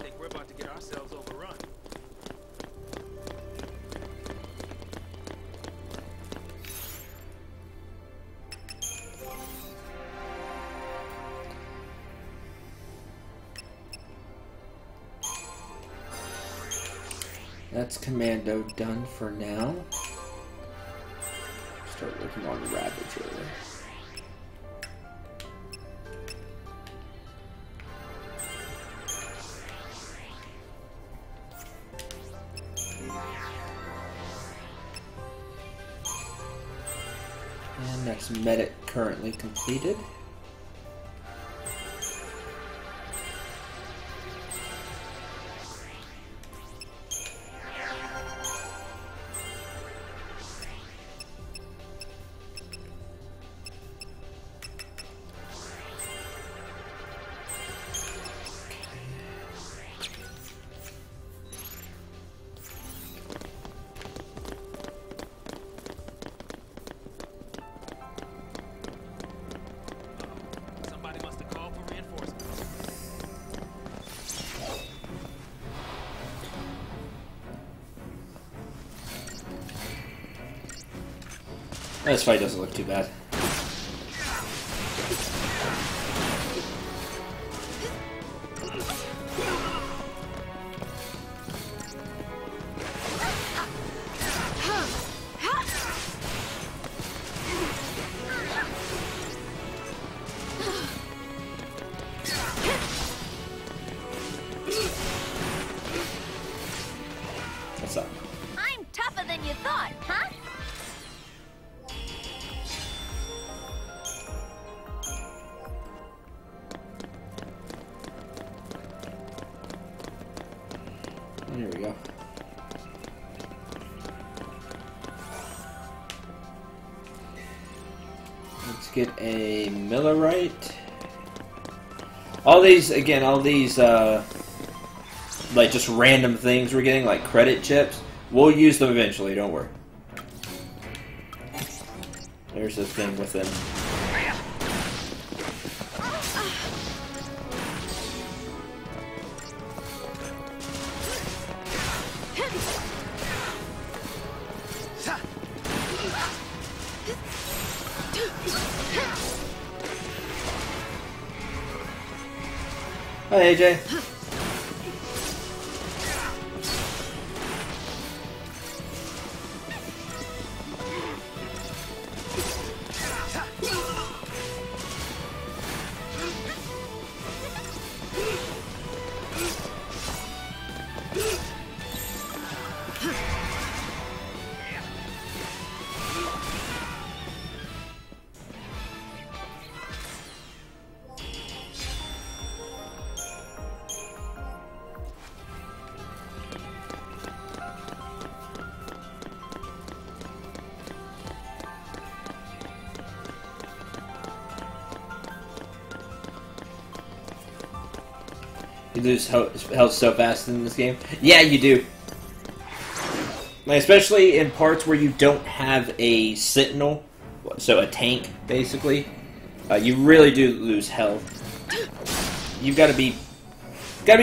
think we're about to get ourselves overrun. That's Commando done for now. Start working on Ravager. And that's Medic currently completed. This fight doesn't look too bad. What's up? I'm tougher than you thought, huh? Here we go. Let's get a Millerite. All these, again, like just random things we're getting, like credit chips. We'll use them eventually, don't worry. There's this thing with them. Hi, AJ. You lose health so fast in this game. Yeah, you do. Like, especially in parts where you don't have a sentinel, so a tank, basically. You really do lose health. You've got to be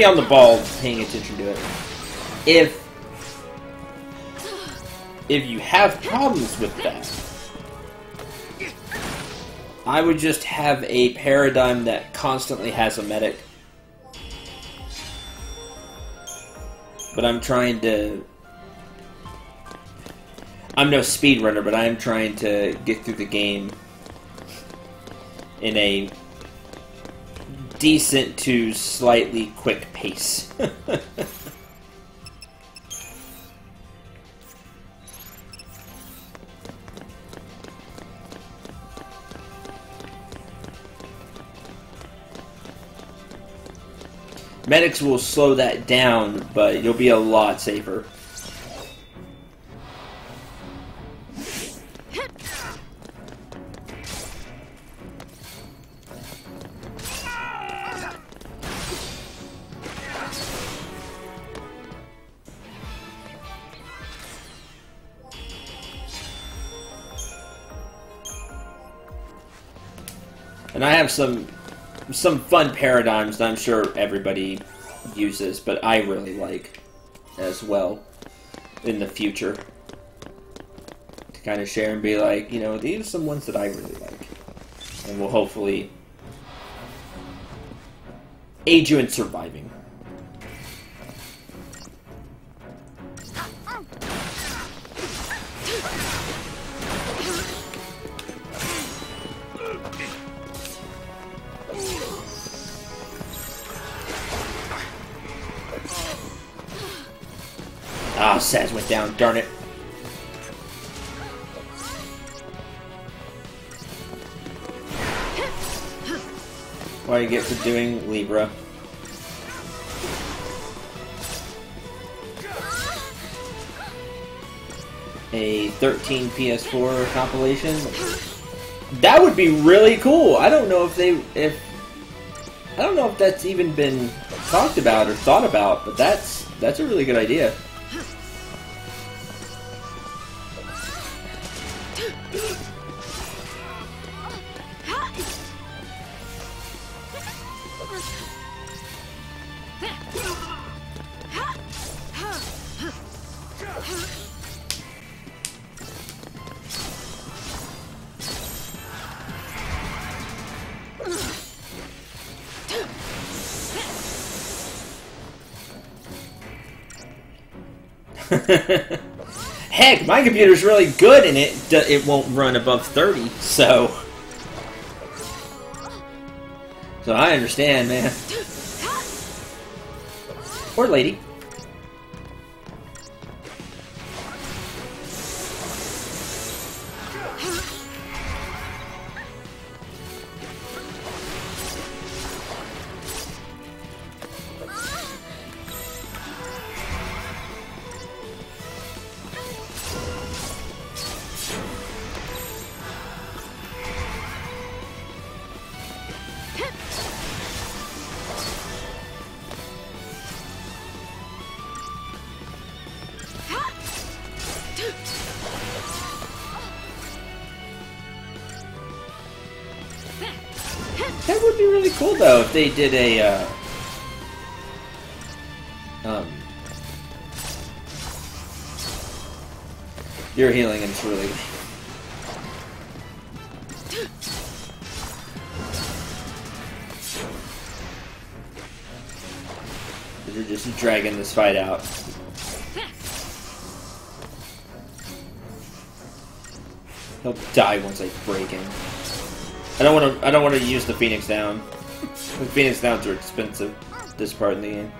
on the ball, paying attention to it. If you have problems with that, I would just have a paradigm that constantly has a medic. But I'm trying to... I'm no speedrunner, but I am trying to get through the game in a decent to slightly quick pace. Medics will slow that down, but you'll be a lot safer. And I have some fun paradigms that I'm sure everybody uses, but I really like as well in the future to kind of share and be like, you know, these are some ones that I really like, and will hopefully aid you in surviving. Ah, Saz went down, darn it. What do you get for doing Libra? A 13 PS4 compilation? That would be really cool. I don't know if that's even been talked about or thought about, but that's a really good idea. Heck, my computer's really good and it won't run above 30, so I understand, man. Or lady. That would be really cool, though, if they did a, you're healing and it's really... You're just dragging this fight out. He'll die once I break him. I don't want to use the Phoenix Down. The Phoenix Downs are expensive this part in the game.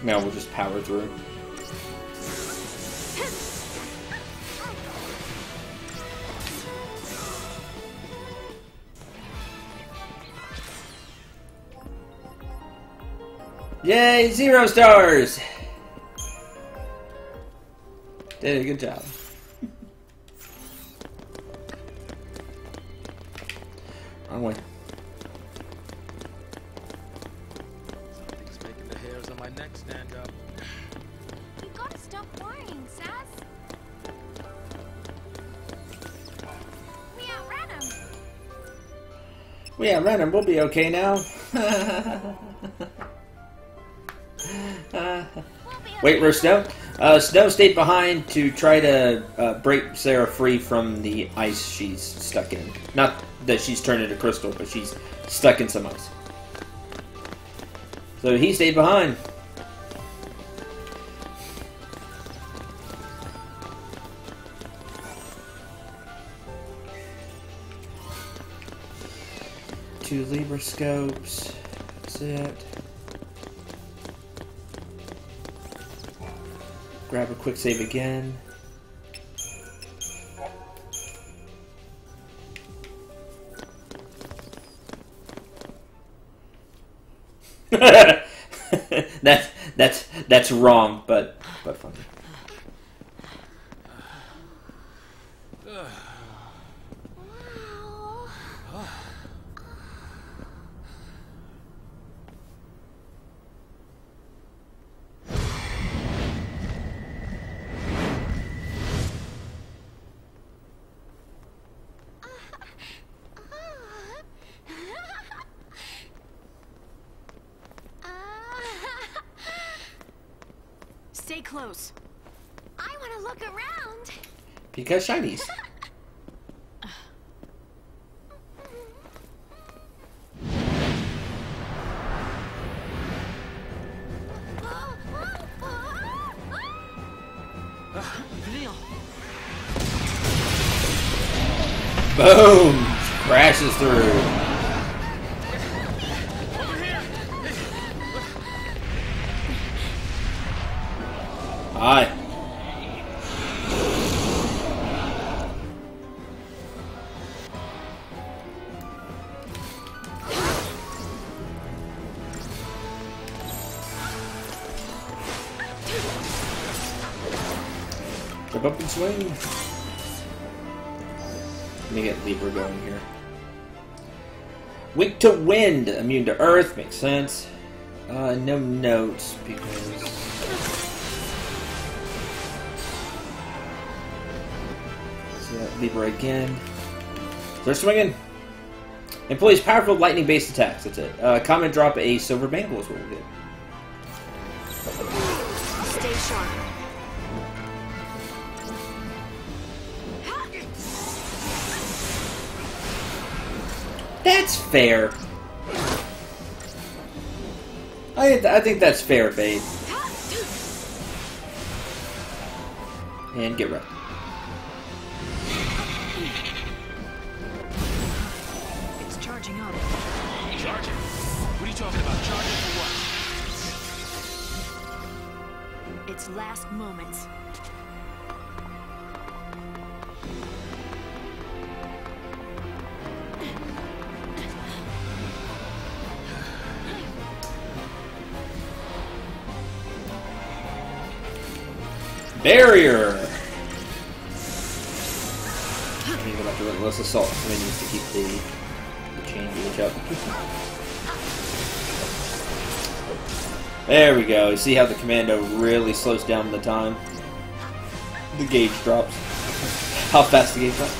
Now we'll just power through. Yay, 0 stars! Did a good job. Wrong way. Something's making the hairs on my neck stand up. You gotta stop worrying, Sass. We outran him. We outran him. We'll be okay now. Wait, where's Snow? Snow stayed behind to try to break Sarah free from the ice she's stuck in. Not that she's turned into crystal, but she's stuck in some ice. So he stayed behind. Two Libra scopes. That's it. Grab a quick save again. That's wrong, but funny. Stay close. I want to look around. Because shinies. Boom! Crashes through. Hi. Jump up and swing. Let me get Libra going here. Weak to wind, immune to earth, makes sense. No notes because... Libra again. Start swinging. Employs powerful lightning-based attacks. That's it. Comment drop a silver bangle is what we did. Stay sharp. That's fair. I think that's fair, babe. And get ready. It's charging up. Charging? What are you talking about? Charging for what? Its last moments. Barrier! I need to go back to Relentless Assault. Somebody needs to keep the chain gauge up. There we go. You see how the commando really slows down the time? The gauge drops. How fast the gauge drops.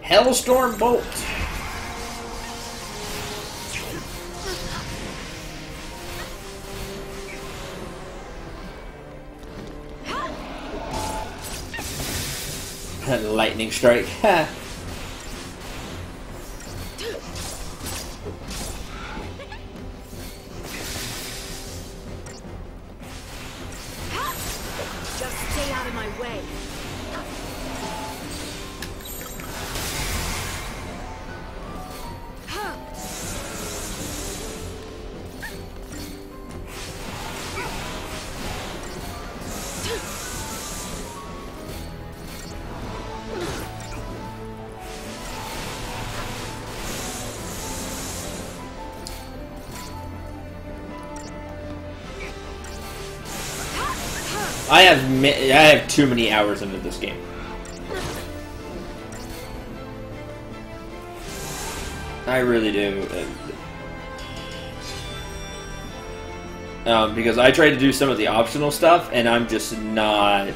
Hellstorm Bolt. Lightning strike. Ha. Just stay out of my way. I have too many hours into this game. I really do. Because I tried to do some of the optional stuff, and I'm just not...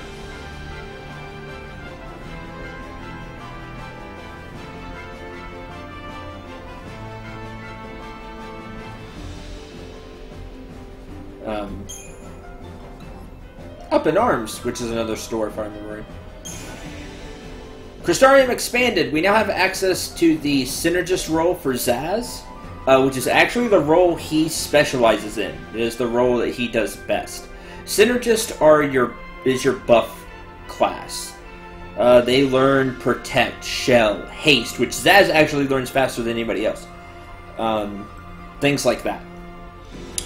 Up in Arms, which is another store, if I remember right. Crystarium expanded. We now have access to the Synergist role for Zaz, which is actually the role he specializes in. It is the role that he does best. Synergist is your buff class. They learn Protect, Shell, Haste, which Zaz actually learns faster than anybody else. Things like that.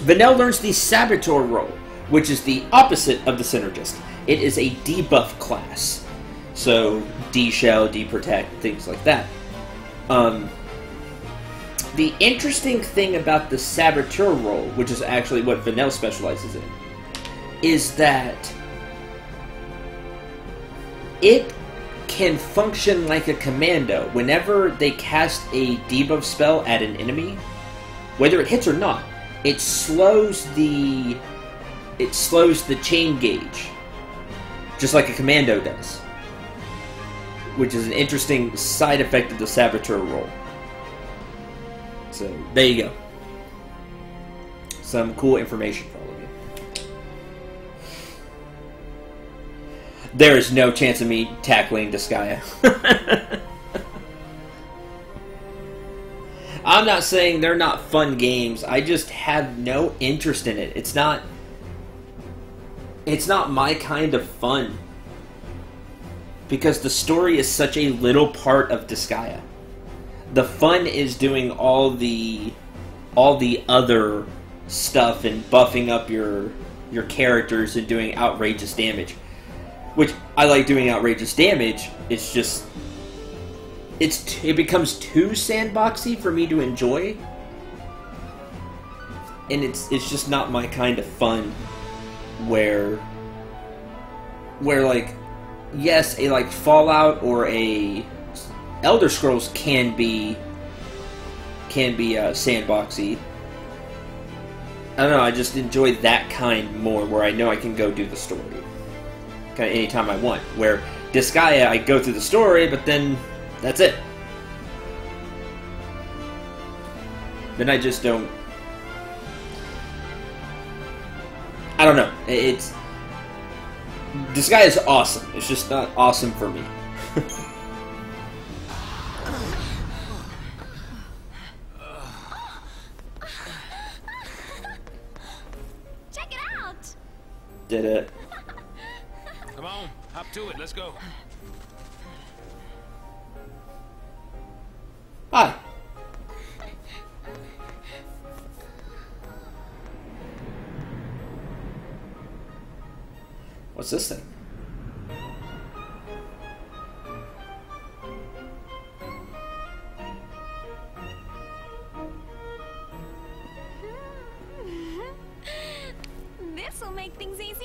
Vanel learns the Saboteur role, which is the opposite of the Synergist. It is a debuff class. So, D-Shell, D-Protect, things like that. The interesting thing about the Saboteur role, which is actually what Vanel specializes in, is that it can function like a commando. Whenever they cast a debuff spell at an enemy, whether it hits or not, it slows the chain gauge, just like a commando does, which is an interesting side effect of the Saboteur role. So, there you go. Some cool information for all of you. There is no chance of me tackling Disgaea. I'm not saying they're not fun games, I just have no interest in it. It's not my kind of fun. Because the story is such a little part of Disgaea. The fun is doing all the other stuff and buffing up your characters and doing outrageous damage. Which, I like doing outrageous damage, it's just... It becomes too sandboxy for me to enjoy. And it's just not my kind of fun where like, yes, a like Fallout or a Elder Scrolls can be sandboxy. I don't know, I just enjoy that kind more, where I know I can go do the story kind of anytime I want. Where Disgaea, I go through the story, but then That's it. Then I just don't... I don't know. It's... This guy is awesome. It's just not awesome for me. Check it out! Did it. Come on, hop to it. Let's go. Hi. What's this thing? This'll make things easier.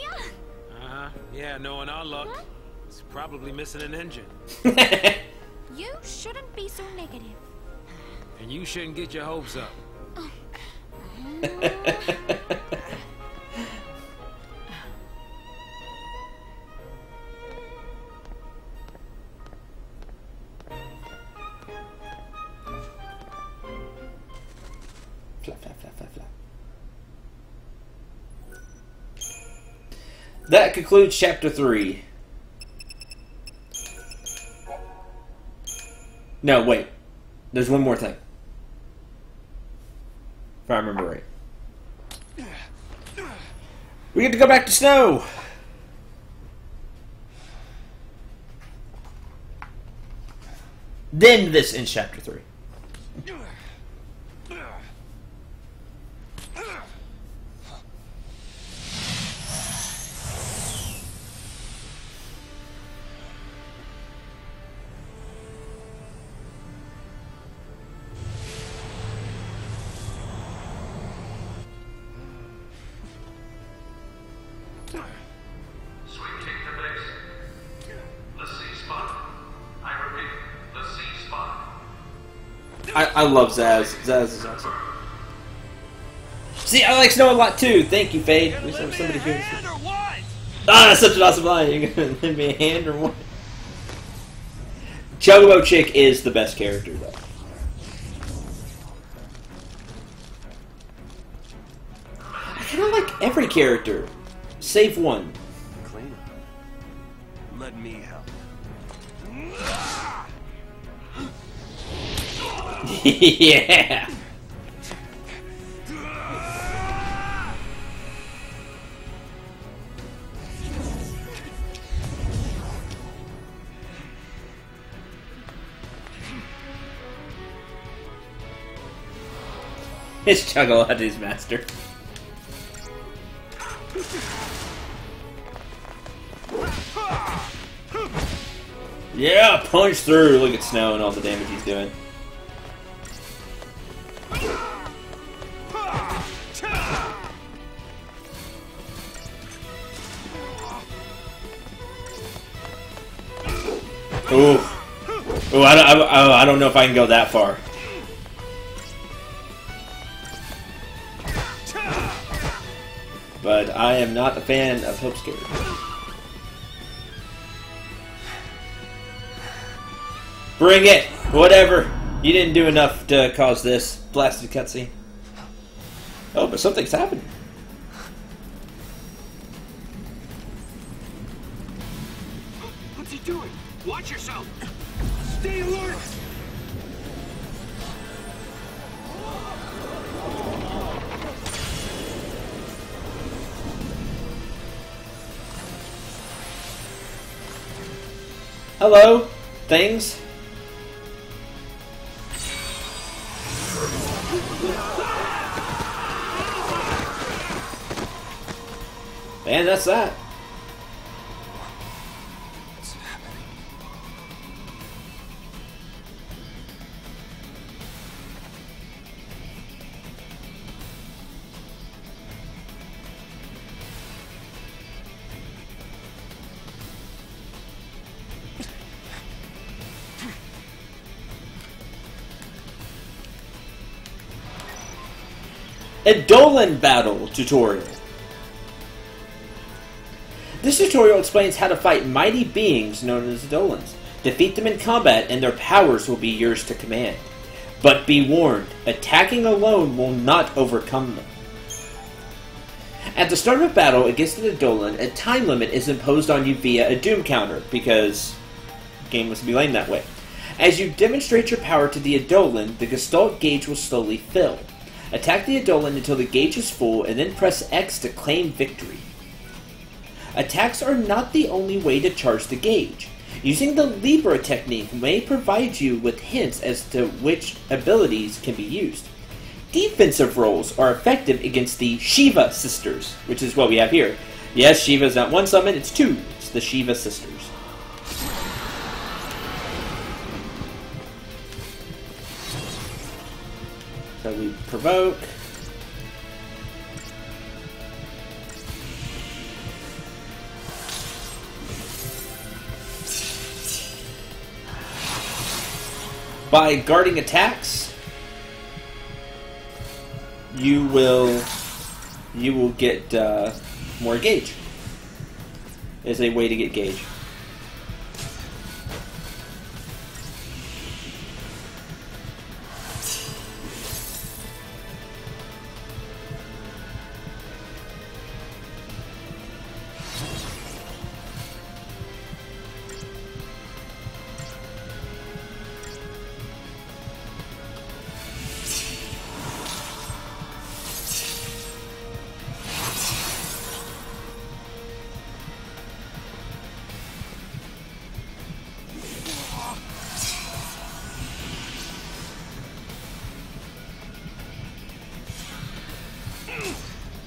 Yeah, knowing our luck, it's probably missing an engine. You shouldn't be so negative. And you shouldn't get your hopes up. Flap, flap, flap, flap, flap. That concludes Chapter 3. No, wait. There's one more thing. If I remember right. We get to go back to Snow! Then this ends Chapter 3. I love Zaz. Zaz is awesome. See, I like Snow a lot too. Thank you, Fade. Wish there was somebody here. That's such an awesome line. You're gonna lend me a hand or what? Chocobo Chick is the best character, though. I kind of like every character, save one. Clean. Let me help. Yeah. It's Chocolati's master. Yeah, punch through. Look at Snow and all the damage he's doing. Ooh. Ooh, I don't know if I can go that far. But I am not a fan of Hope's character. Bring it! Whatever. You didn't do enough to cause this blasted cutscene. Oh, but something's happening. What's he doing? Watch yourself! Stay alert! Hello, things. And that's that. What's happening? A Dolan battle tutorial. This tutorial explains how to fight mighty beings known as Dolans. Defeat them in combat and their powers will be yours to command. But be warned, attacking alone will not overcome them. At the start of a battle against an Edolan, a time limit is imposed on you via a doom counter, because the game must be lame that way. As you demonstrate your power to the Edolan, the Gestalt gauge will slowly fill. Attack the Edolan until the gauge is full, and then press X to claim victory. Attacks are not the only way to charge the gauge. Using the Libra technique may provide you with hints as to which abilities can be used. Defensive roles are effective against the Shiva Sisters, which is what we have here. Yes, Shiva is not one summon, it's two. It's the Shiva Sisters. So we provoke. By guarding attacks, you will get more gauge. Is a way to get gauge.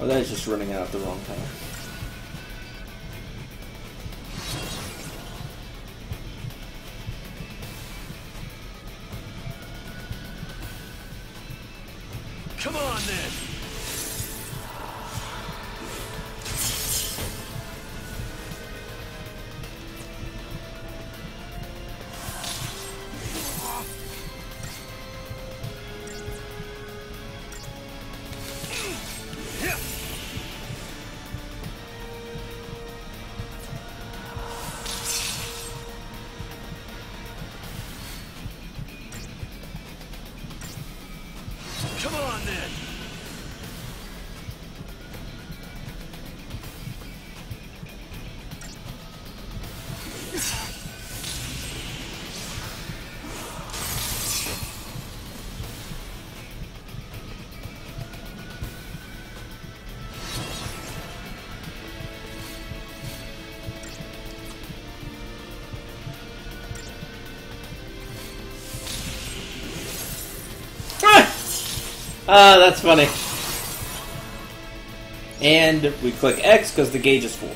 Oh, that is just running out at the wrong time. Come on, then! Come on, then! Ah, that's funny. And we click X because the gauge is full.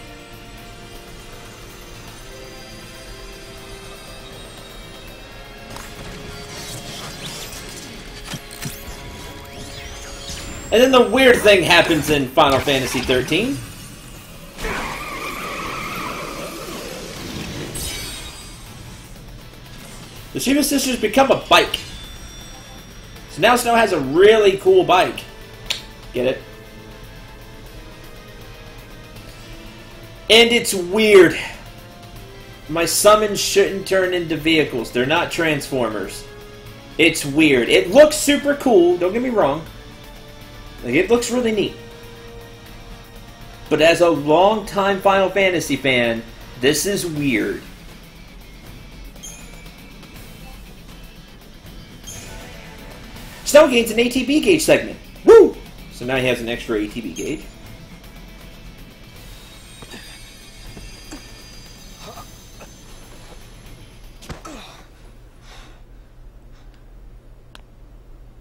And then the weird thing happens in Final Fantasy XIII. The Shiva Sisters become a bike. So now Snow has a really cool bike. Get it? And it's weird. My summons shouldn't turn into vehicles. They're not Transformers. It's weird. It looks super cool, don't get me wrong. Like, it looks really neat. But as a long-time Final Fantasy fan, this is weird. Snow gains an ATB gauge segment. Woo! So now he has an extra ATB gauge.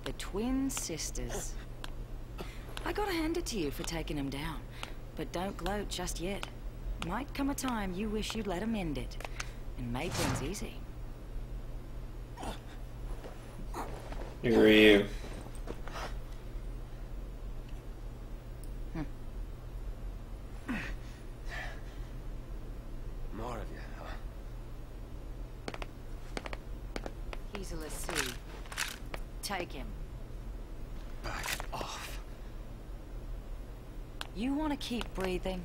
The twin sisters. I gotta hand it to you for taking them down. But don't gloat just yet. Might come a time you wish you'd let them end it. And made things easy. Who are you? More of you, huh? He's a Lassie. Take him. Back off. You want to keep breathing?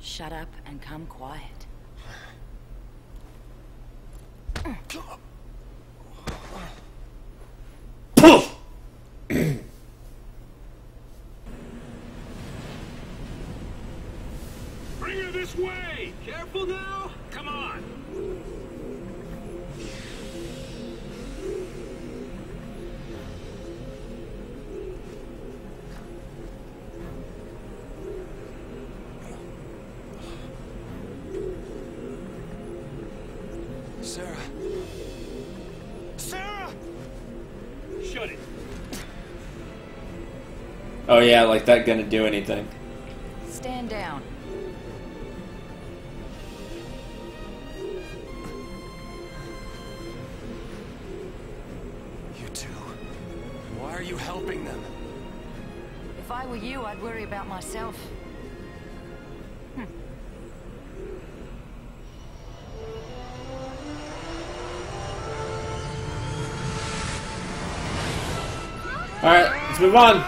Shut up and come quiet. Poof! Bring her this way! Careful now! Come on! Sarah! Sarah! Shut it! Oh yeah, like that gonna do anything. Stand down. You two. Why are you helping them? If I were you, I'd worry about myself. Alright, let's move on.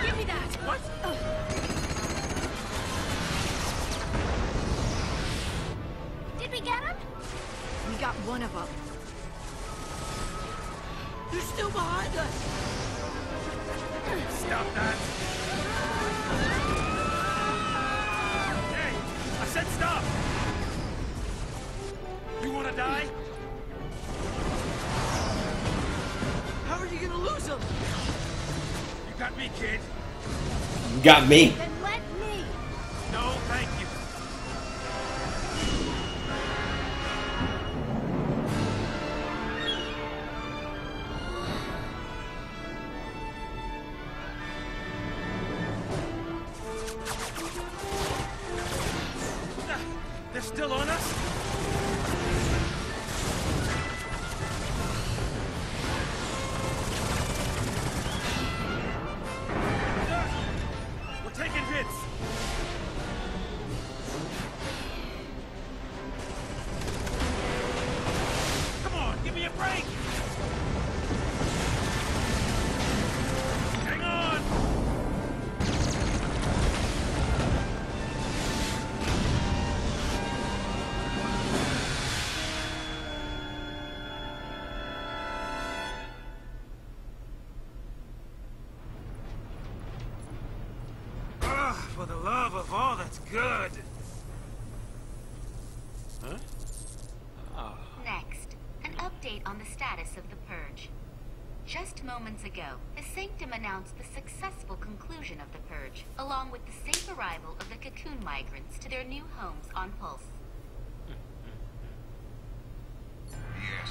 Give me that! What? Did we get him? We got one of them. They're still behind us! Stop that! Hey! I said stop! You wanna die? How are you gonna lose them? You got me, kid. You got me. Then let me! No, thank you. They're still on us? We're taking hits. Come on, give me a break. Hang on. For the love of all that's good. Huh? Oh. Next, an update on the status of the Purge. Just moments ago, the Sanctum announced the successful conclusion of the Purge, along with the safe arrival of the Cocoon migrants to their new homes on Pulse. Yes,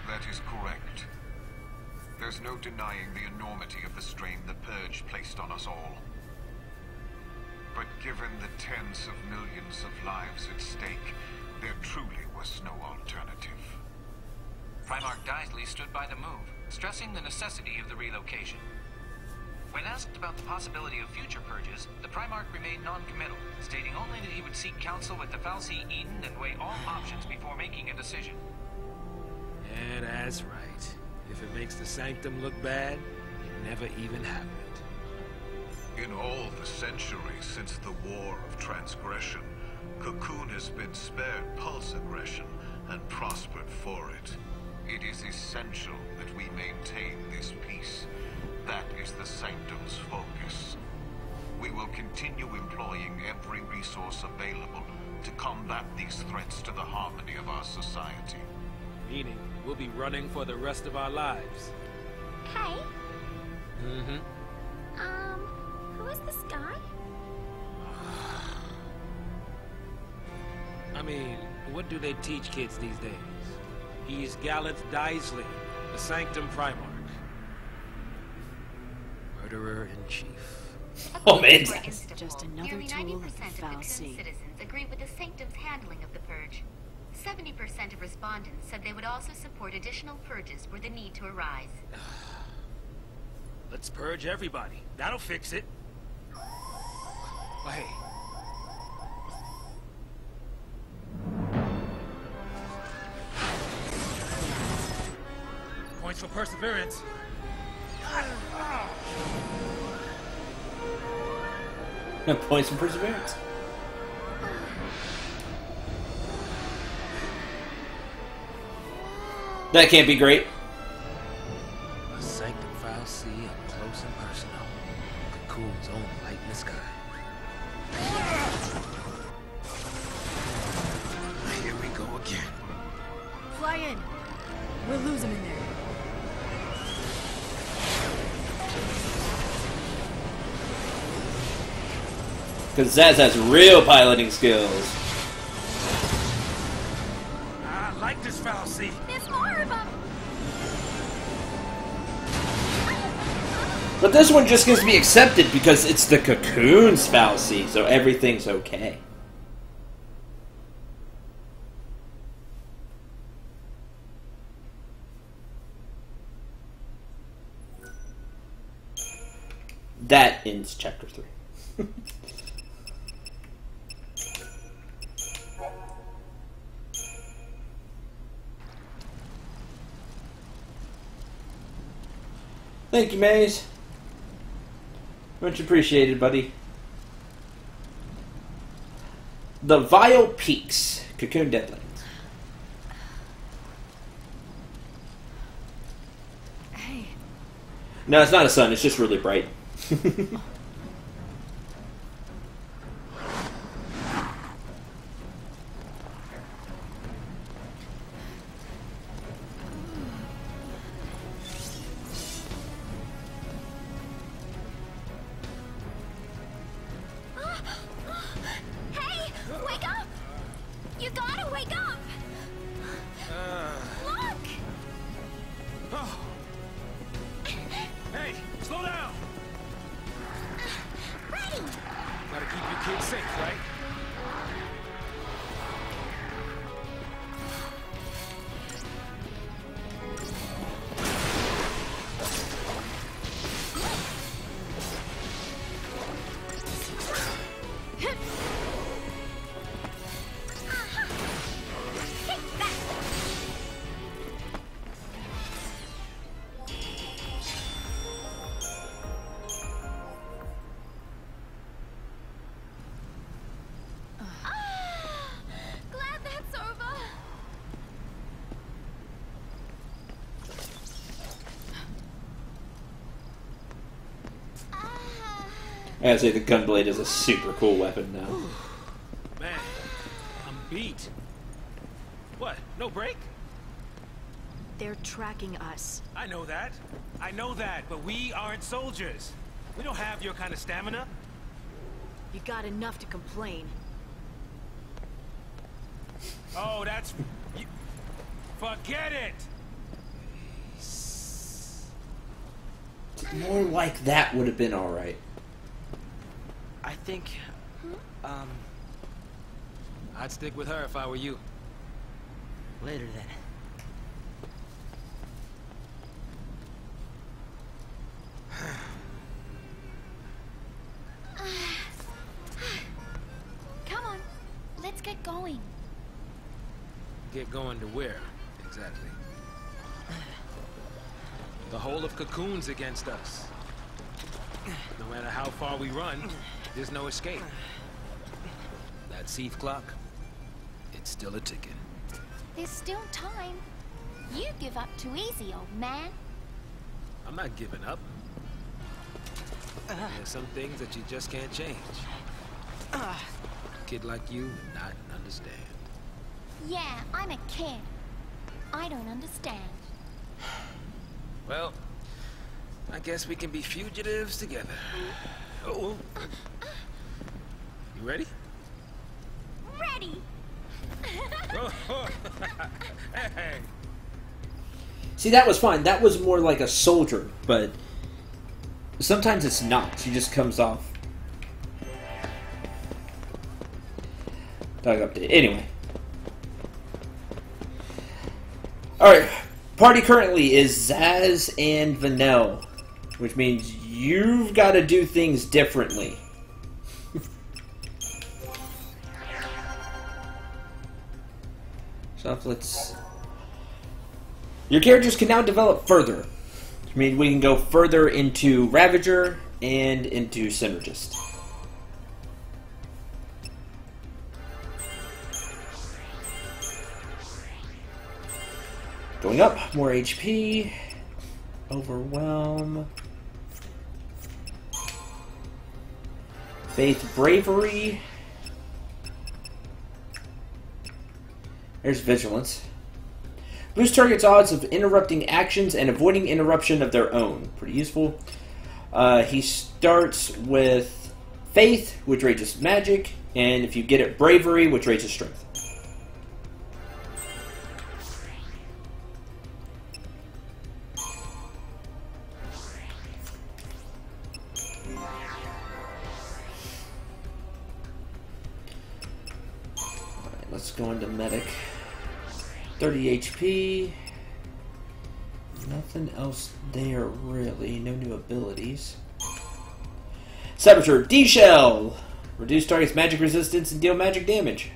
that is correct. There's no denying the enormity of the strain the Purge placed on us all. But given the tens of millions of lives at stake, there truly was no alternative. Primarch Daisley stood by the move, stressing the necessity of the relocation. When asked about the possibility of future purges, the Primarch remained non-committal, stating only that he would seek counsel with the fal'Cie Eden and weigh all options before making a decision. Yeah, that's right. If it makes the Sanctum look bad, it never even happened. In all the centuries since the War of Transgression, Cocoon has been spared Pulse aggression and prospered for it. It is essential that we maintain this peace. That is the Sanctum's focus. We will continue employing every resource available to combat these threats to the harmony of our society. Meaning, we'll be running for the rest of our lives. Hey, Mm-hmm. who is this guy? I mean, what do they teach kids these days? He's Gallant Daisley, the Sanctum Primarch. Murderer-in-Chief. Oh man. Just another Nearly tool 90% of the of Cocoon fal'Cie. citizens agree with the Sanctum's handling of the Purge. 70% of respondents said they would also support additional purges were the need to arise. Let's purge everybody. That'll fix it. Oh, hey. Points for perseverance. Points for perseverance. That can't be great. A sanctum foul sea up close and personal. Cocoon's own light in the sky. Here we go again. Fly in. We'll lose him in there. Because Zaz has real piloting skills. I like this foul sea. There's more of them. But this one just gets to be accepted because it's the Cocoon's fallacy, so everything's okay. That ends chapter 3. Thank you, Maze. Much appreciated, buddy. The Vile Peaks, Cocoon Deadlands. Hey. No, it's not a sun, it's just really bright. Hey, wake up! You gotta wake up! Look! Oh. Hey, slow down! Ready! Gotta keep your kids safe, right? Glad that's over. I gotta say, the Gunblade is a super cool weapon now. Man, I'm beat. What? No break? They're tracking us. I know that. I know that, but we aren't soldiers. We don't have your kind of stamina. You got enough to complain. Oh, that's... Forget it! More like that would have been alright. I think, I'd stick with her if I were you. later then. Come on, let's get going. Get going to where, exactly? The whole of Cocoon's against us. No matter how far we run, there's no escape. That Seath clock, it's still a ticking. There's still time. You give up too easy, old man. I'm not giving up. There's some things that you just can't change. A kid like you would not understand. Yeah, I'm a kid. I don't understand. Well, I guess we can be fugitives together. Oh, you ready? Ready! Hey. See, that was fine. That was more like a soldier, but sometimes it's not. She just comes off. Dog update. Anyway. Alright. Party currently is Zaz and Vanel, which means you've got to do things differently. So let's... Your characters can now develop further. I mean, we can go further into Ravager and into Synergist. Going up, more HP, Overwhelm, Faith, Bravery. There's Vigilance. Boost target's odds of interrupting actions and avoiding interruption of their own. Pretty useful. He starts with Faith, which raises Magic, and if you get it, Bravery, which raises Strength. Alright, let's go into Medic. 30 HP. Nothing else there, really. No new abilities. Saboteur, D-Shell! Reduce target's magic resistance and deal magic damage.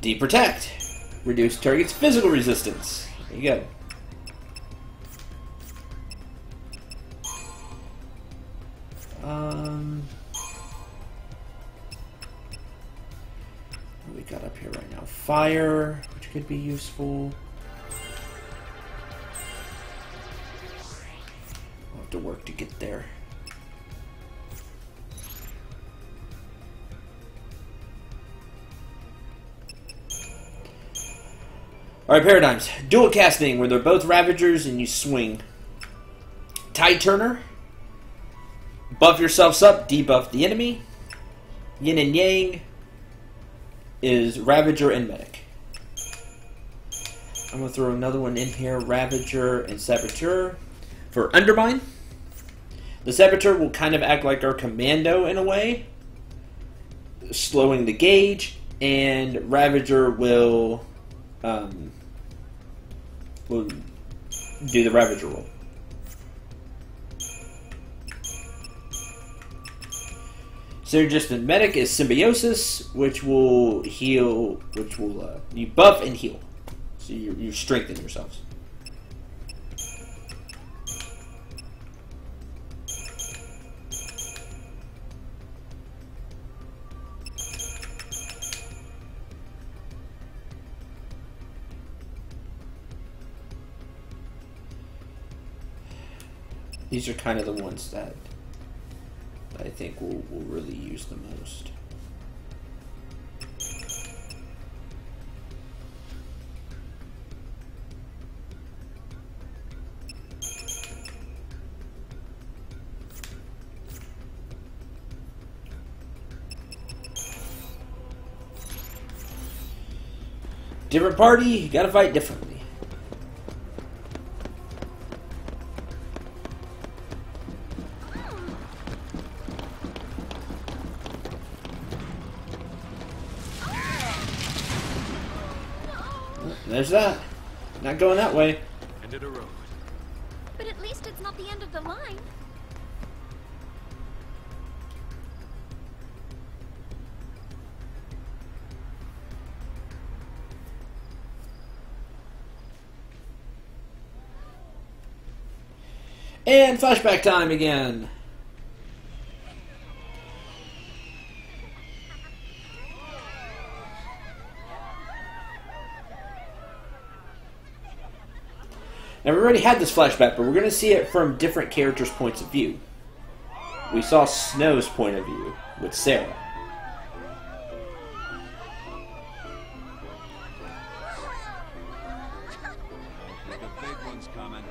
D-Protect. Reduce target's physical resistance. There you go. What we got up here right now? Fire, which could be useful. We'll have to work to get there. Alright, paradigms. Dual casting, where they're both Ravagers and you swing. Tide Turner. Buff yourselves up, debuff the enemy. Yin and Yang is Ravager and Medic. I'm going to throw another one in here, Ravager and Saboteur. For Undermine, the Saboteur will kind of act like our commando in a way, slowing the gauge, and Ravager will do the Ravager roll. Synergist and Medic is Symbiosis, which will heal, which will you buff and heal, so you strengthen yourselves. These are kind of the ones that I think we'll really use the most. Different party, you gotta fight differently. There's that. Not going that way. End of the road. But at least it's not the end of the line. And flashback time again. Now, we already had this flashback, but we're going to see it from different characters' points of view. We saw Snow's point of view with Sarah. The big one's coming.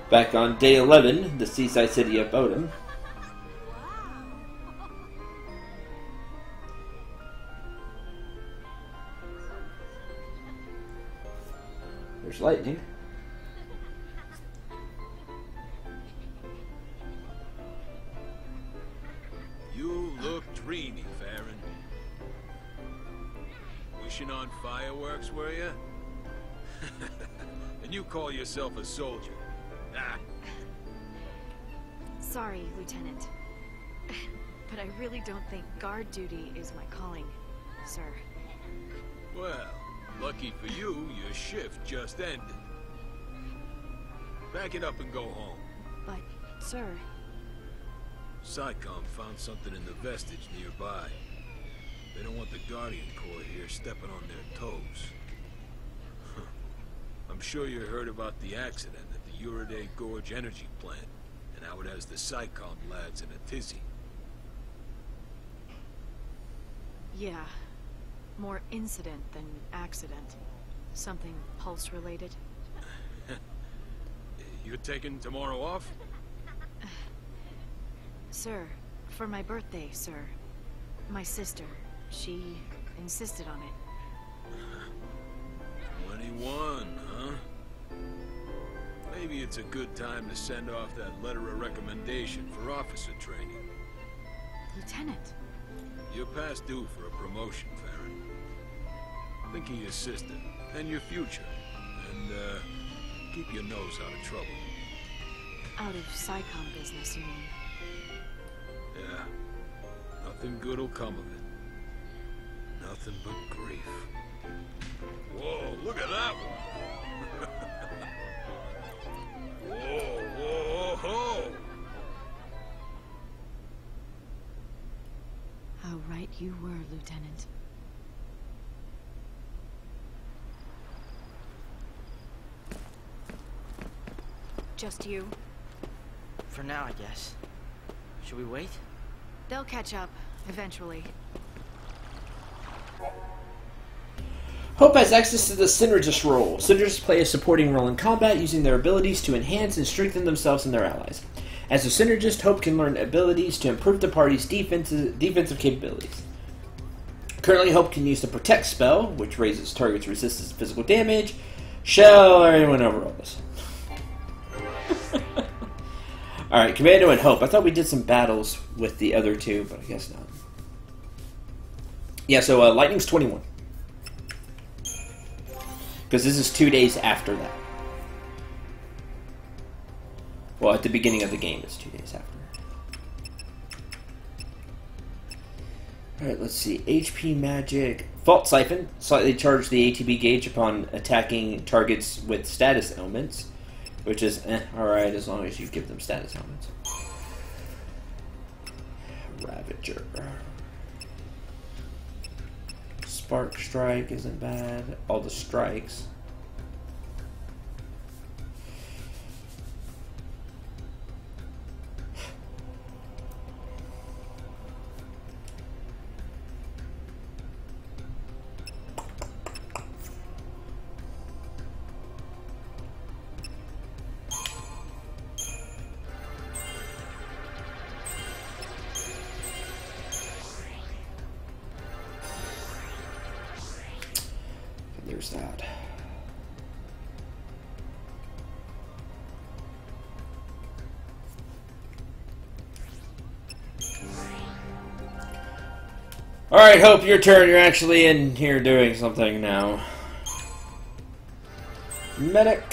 Back on day 11, the seaside city of Bodom. There's lightning. You look dreamy, Farron. Wishing on fireworks, were you? And you call yourself a soldier. Ah. Sorry, Lieutenant. But I really don't think guard duty is my calling, sir. Well, lucky for you, your shift just ended. Pack it up and go home. But, sir... SciComm found something in the vestige nearby. They don't want the Guardian Corps here stepping on their toes. I'm sure you heard about the accident at the Uriday Gorge energy plant, and how it has the SciComm lads in a tizzy. Yeah. More incident than accident. Something pulse-related. You're taking tomorrow off? Sir, for my birthday, sir. My sister, she insisted on it. 21, huh? Maybe it's a good time to send off that letter of recommendation for officer training. Lieutenant. You're past due for a promotion, Farron. Think of your sister and your future, and keep your nose out of trouble. Out of SciComm business, you mean? Yeah. Nothing good'll come of it. Nothing but grief. Whoa, look at that one! Whoa, whoa, ho! How right you were, Lieutenant. Just you? For now, I guess. Should we wait? They'll catch up, eventually. Hope has access to the Synergist role. Synergists play a supporting role in combat, using their abilities to enhance and strengthen themselves and their allies. As a Synergist, Hope can learn abilities to improve the party's defensive capabilities. Currently, Hope can use the Protect spell, which raises target's resistance to physical damage. Shall everyone over all this? Alright, Commando and Hope. I thought we did some battles with the other two, but I guess not. Yeah, so Lightning's 21. Because this is 2 days after that. Well, at the beginning of the game, it's 2 days after. Alright, let's see. HP Magic. Fault Siphon. Slightly charge the ATB gauge upon attacking targets with status ailments. Which is, alright, as long as you give them status ailments. Ravager. Spark Strike isn't bad. All the strikes. There's that. Alright, Hope, your turn. You're actually in here doing something now. Medic.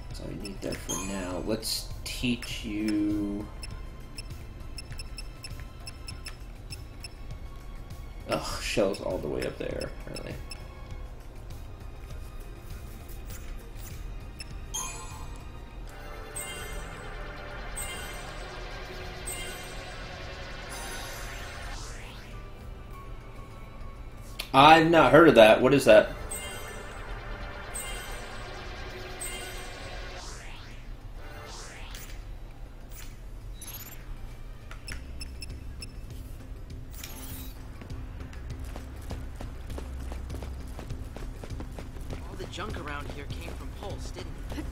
That's all we need there for now. Let's teach you... Ugh, Shell's all the way up there, really. I've not heard of that. What is that? All the junk around here came from Pulse, didn't it?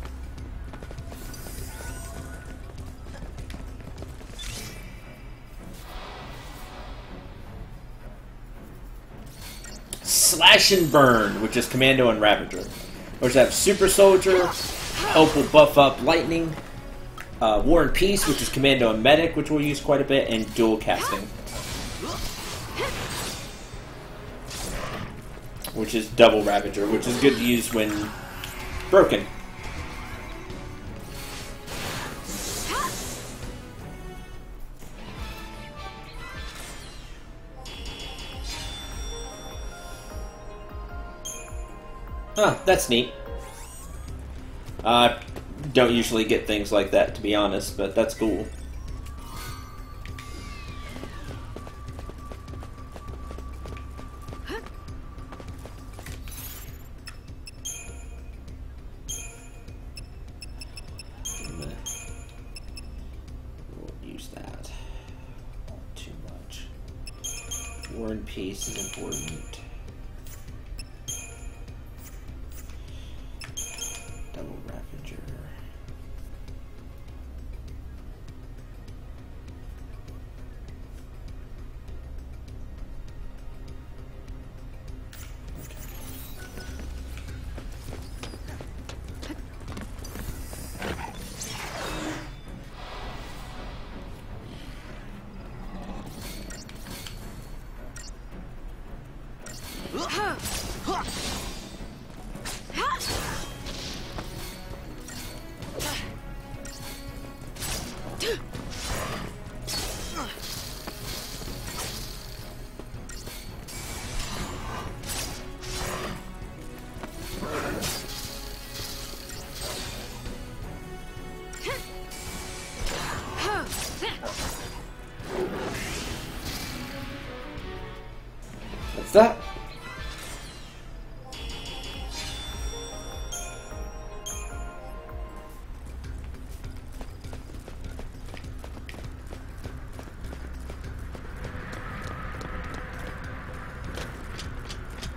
Slash and Burn, which is Commando and Ravager. Which have Super Soldier. Hope will buff up Lightning. War and Peace, which is Commando and Medic, which we'll use quite a bit, and dual casting, which is double Ravager, which is good to use when broken. Huh, that's neat. Don't usually get things like that, to be honest, but that's cool. We'll use that. Not too much. War and Peace is important. Double Ravager. What's that?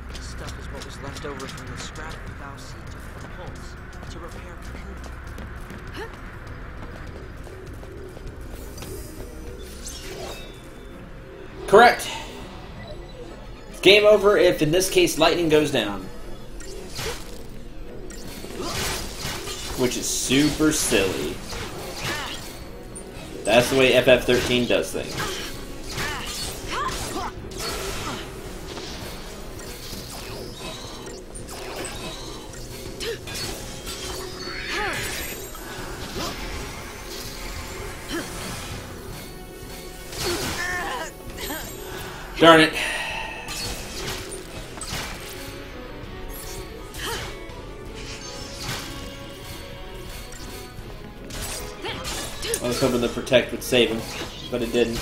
This stuff is what was left over from the scrap of Val Seed for the hulls to repair Cocoon. Correct. It's game over if, in this case, lightning goes down. Which is super silly. That's the way FF13 does things. Darn it. I was hoping the Protect would save him, but it didn't.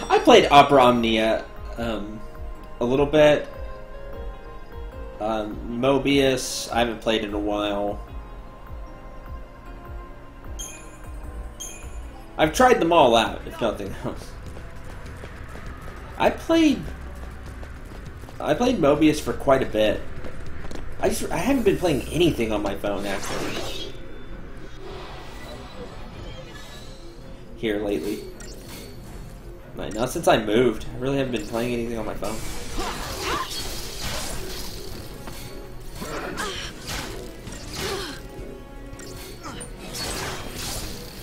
I played Opera Omnia a little bit. Mobius, I haven't played in a while. I've tried them all out, if nothing else. I played Mobius for quite a bit. I haven't been playing anything on my phone, actually. Here lately. Not since I moved. I really haven't been playing anything on my phone.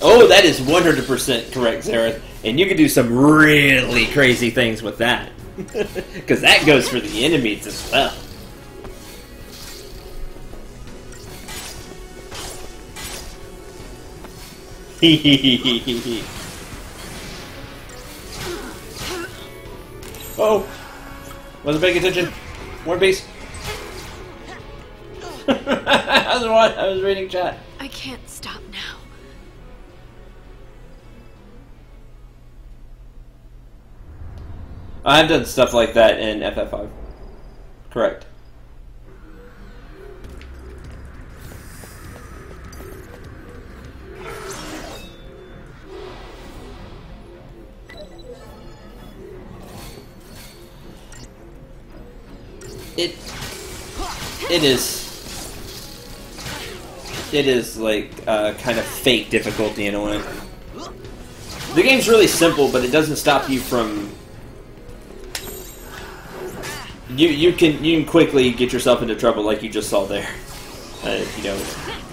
Oh, that is 100% correct, Zareth. And you can do some really crazy things with that. Because that goes for the enemies as well. Hehehehe. Oh, wasn't paying attention. War base. I was reading chat. I can't stop now. I've done stuff like that in FF5. Correct. It is like kind of fake difficulty in a way. The game's really simple, but it doesn't stop you from. You can quickly get yourself into trouble, like you just saw there. If you don't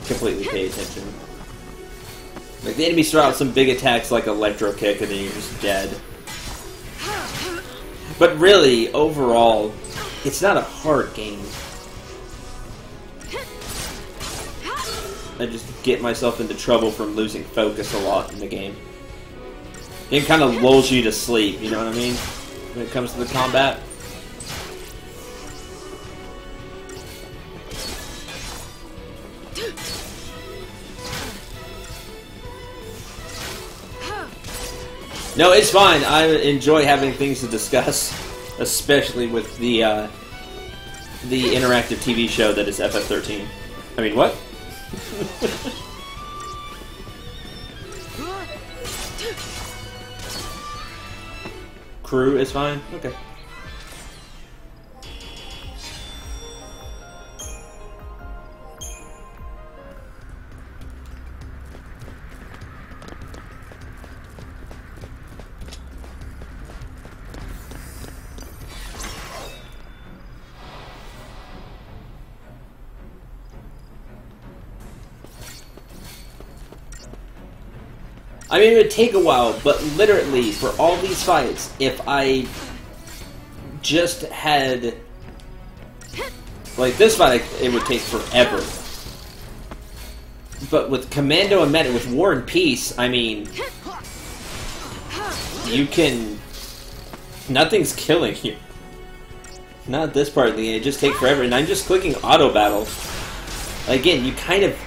completely pay attention. Like the enemies throw out some big attacks like electro kick, and then you're just dead. But really, overall, it's not a hard game. I just get myself into trouble from losing focus a lot in the game. It kind of lulls you to sleep, you know what I mean? When it comes to the combat. No, it's fine. I enjoy having things to discuss, especially with the interactive TV show that is FF13. I mean, what? Crew is fine? Okay. I mean, it would take a while, but literally, for all these fights, if I just had... Like, this fight, it would take forever. But with Commando and Meta, with War and Peace, I mean... You can... Nothing's killing you. Not this part of the game, it just takes forever, and I'm just clicking auto battle. Again, you kind of...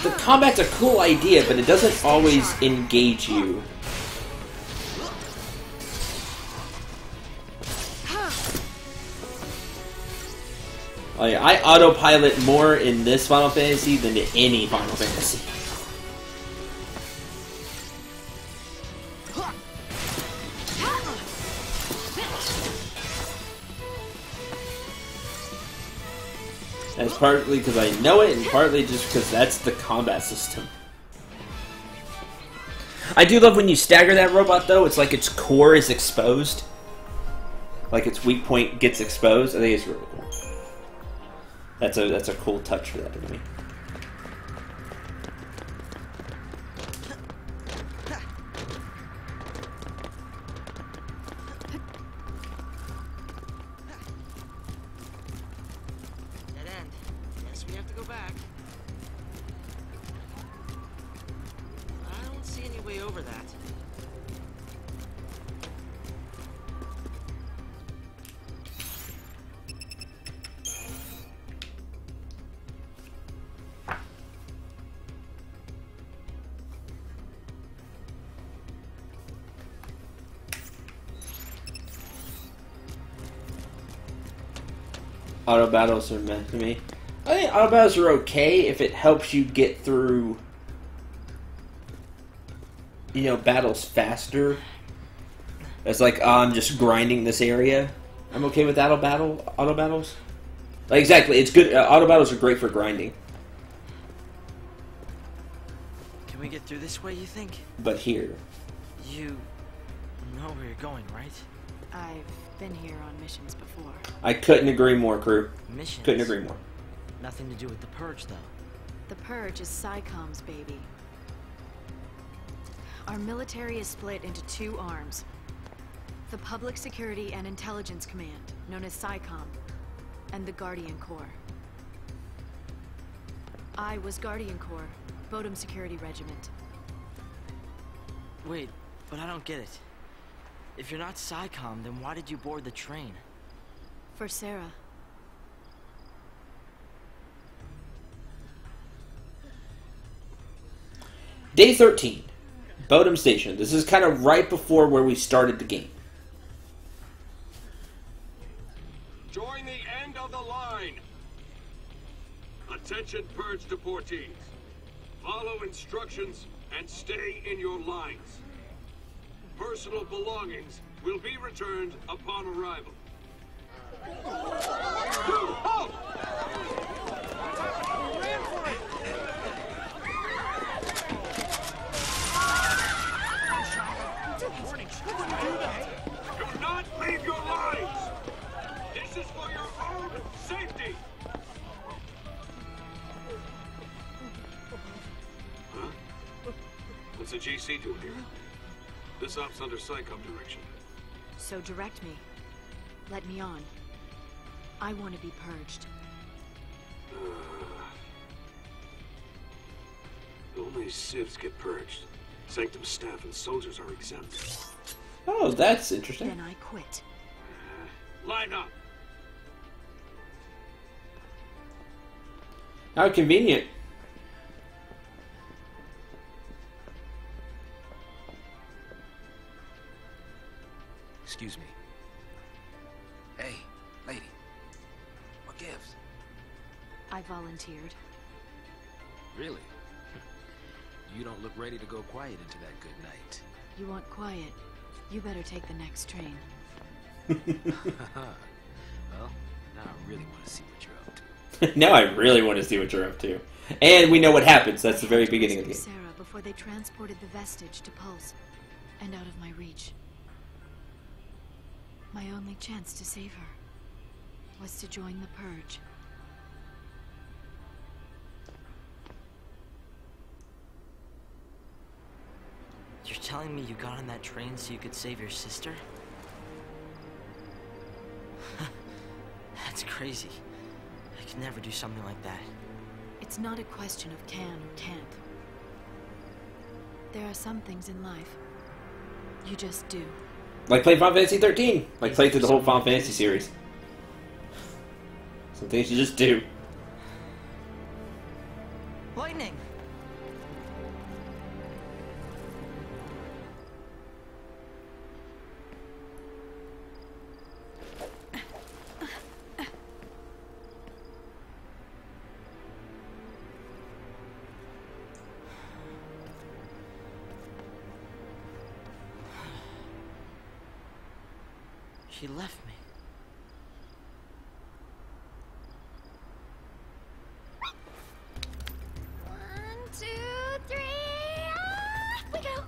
The combat's a cool idea, but it doesn't always engage you. Like, I autopilot more in this Final Fantasy than in any Final Fantasy. That's partly because I know it, and partly just because that's the combat system. I do love when you stagger that robot, though. It's like its core is exposed. Like its weak point gets exposed. I think it's really cool. That's a cool touch for that enemy. Auto battles are meant to me. I think auto battles are okay if it helps you get through, you know, battles faster. It's like, oh, I'm just grinding this area. I'm okay with auto battles. Like, exactly, it's good. Auto battles are great for grinding. Can we get through this way, you think? But here. You know where you're going, right? I've been here on missions before. I couldn't agree more, crew. Missions? Couldn't agree more. Nothing to do with the Purge, though. The Purge is SciComm's baby. Our military is split into two arms. The Public Security and Intelligence Command, known as SciComm, and the Guardian Corps. I was Guardian Corps, Bodum Security Regiment. Wait, but I don't get it. If you're not SciComm, then why did you board the train? For Sarah. Day 13. Bodum Station. This is kind of right before where we started the game. Attention Purge deportees. Follow instructions and stay in your lines. Personal belongings will be returned upon arrival. Halt! Do not leave your lines! This is for your own safety! Huh? What's the GC doing here? This op's under Psychom direction. So direct me. Let me on. I want to be purged. Only civs get purged. Sanctum staff and soldiers are exempt. Oh, that's interesting. Then I quit. Line up! How convenient. Excuse me. Hey, lady. What gives? I volunteered. Really? You don't look ready to go quiet into that good night. You want quiet? You better take the next train. Well, now I really want to see what you're up to. Now I really want to see what you're up to. And we know what happens. That's the very beginning of the game. Sarah before they transported the vestige to Pulse, and out of my reach. My only chance to save her was to join the Purge. You're telling me you got on that train so you could save your sister? That's crazy. I could never do something like that. It's not a question of can or can't. There are some things in life you just do. Like play Final Fantasy 13. Like play through the whole Final Fantasy series. Some things you just do. Lightning! She left me. One, two, three. We go.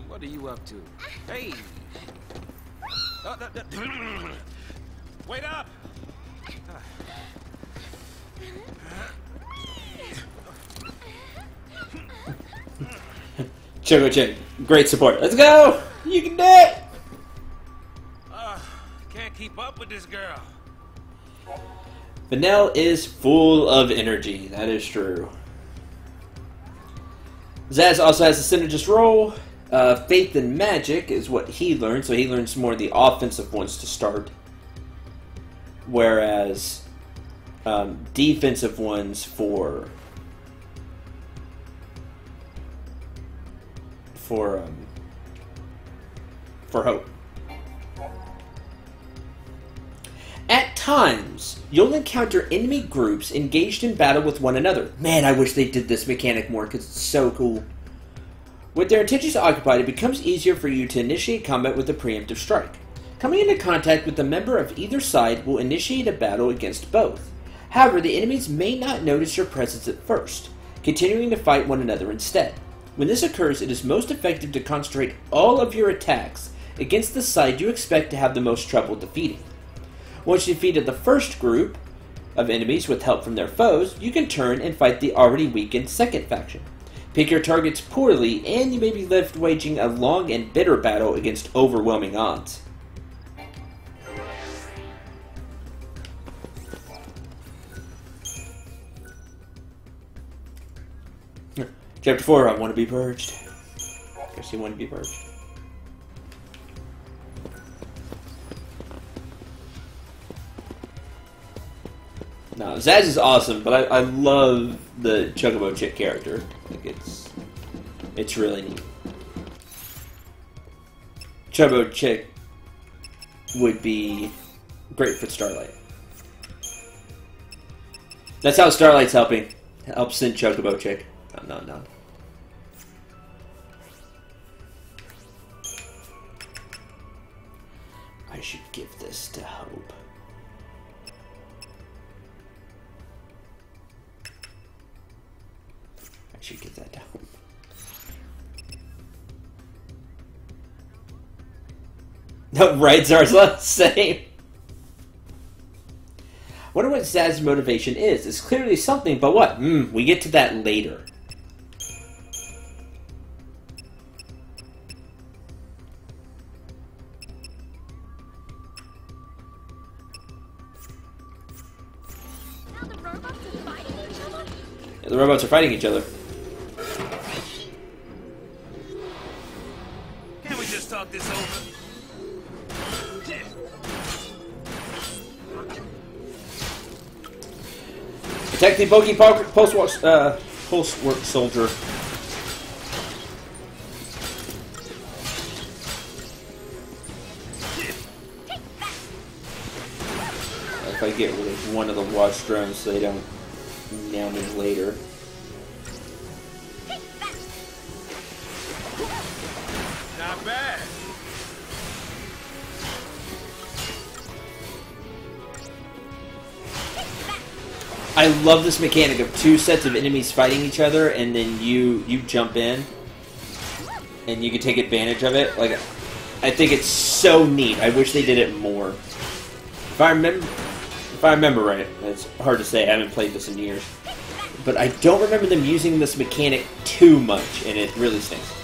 What are you up to? Hey! Wait up! Choco Chick, great support. Let's go! You can do it! Can't keep up with this girl. Vanel is full of energy. That is true. Zaz also has a synergist role. Faith and Magic is what he learns, so he learns more of the offensive ones to start. Whereas defensive ones for Hope. At times, you'll encounter enemy groups engaged in battle with one another. Man, I wish they did this mechanic more, because it's so cool. With their attentions occupied, it becomes easier for you to initiate combat with a preemptive strike. Coming into contact with a member of either side will initiate a battle against both. However, the enemies may not notice your presence at first, continuing to fight one another instead. When this occurs, it is most effective to concentrate all of your attacks against the side you expect to have the most trouble defeating. Once you defeated the first group of enemies with help from their foes, you can turn and fight the already weakened second faction. Pick your targets poorly, and you may be left waging a long and bitter battle against overwhelming odds. Chapter 4, I want to be purged. Guess you want to be purged. No, Zaz is awesome, but I love the Chocobo Chick character. Like it's really neat. Chocobo Chick would be great for Starlight. That's how Starlight's helping. Helps send Chocobo Chick. No. I should give this to Hope. I should give that to Hope. No, rights are the same. Wonder what Zaz's motivation is. It's clearly something, but what? We get to that later. Now the robots are fighting each other? Yeah, the robots are fighting each other. Can't we just talk this over? Protect the bogey pulse work soldier. If I get rid of one of the watch drones so they don't nail me later. Not bad. I love this mechanic of two sets of enemies fighting each other, and then you jump in, and you can take advantage of it. Like, I think it's so neat. I wish they did it more. If I remember right, it's hard to say. I haven't played this in years, but I don't remember them using this mechanic too much, and it really stinks.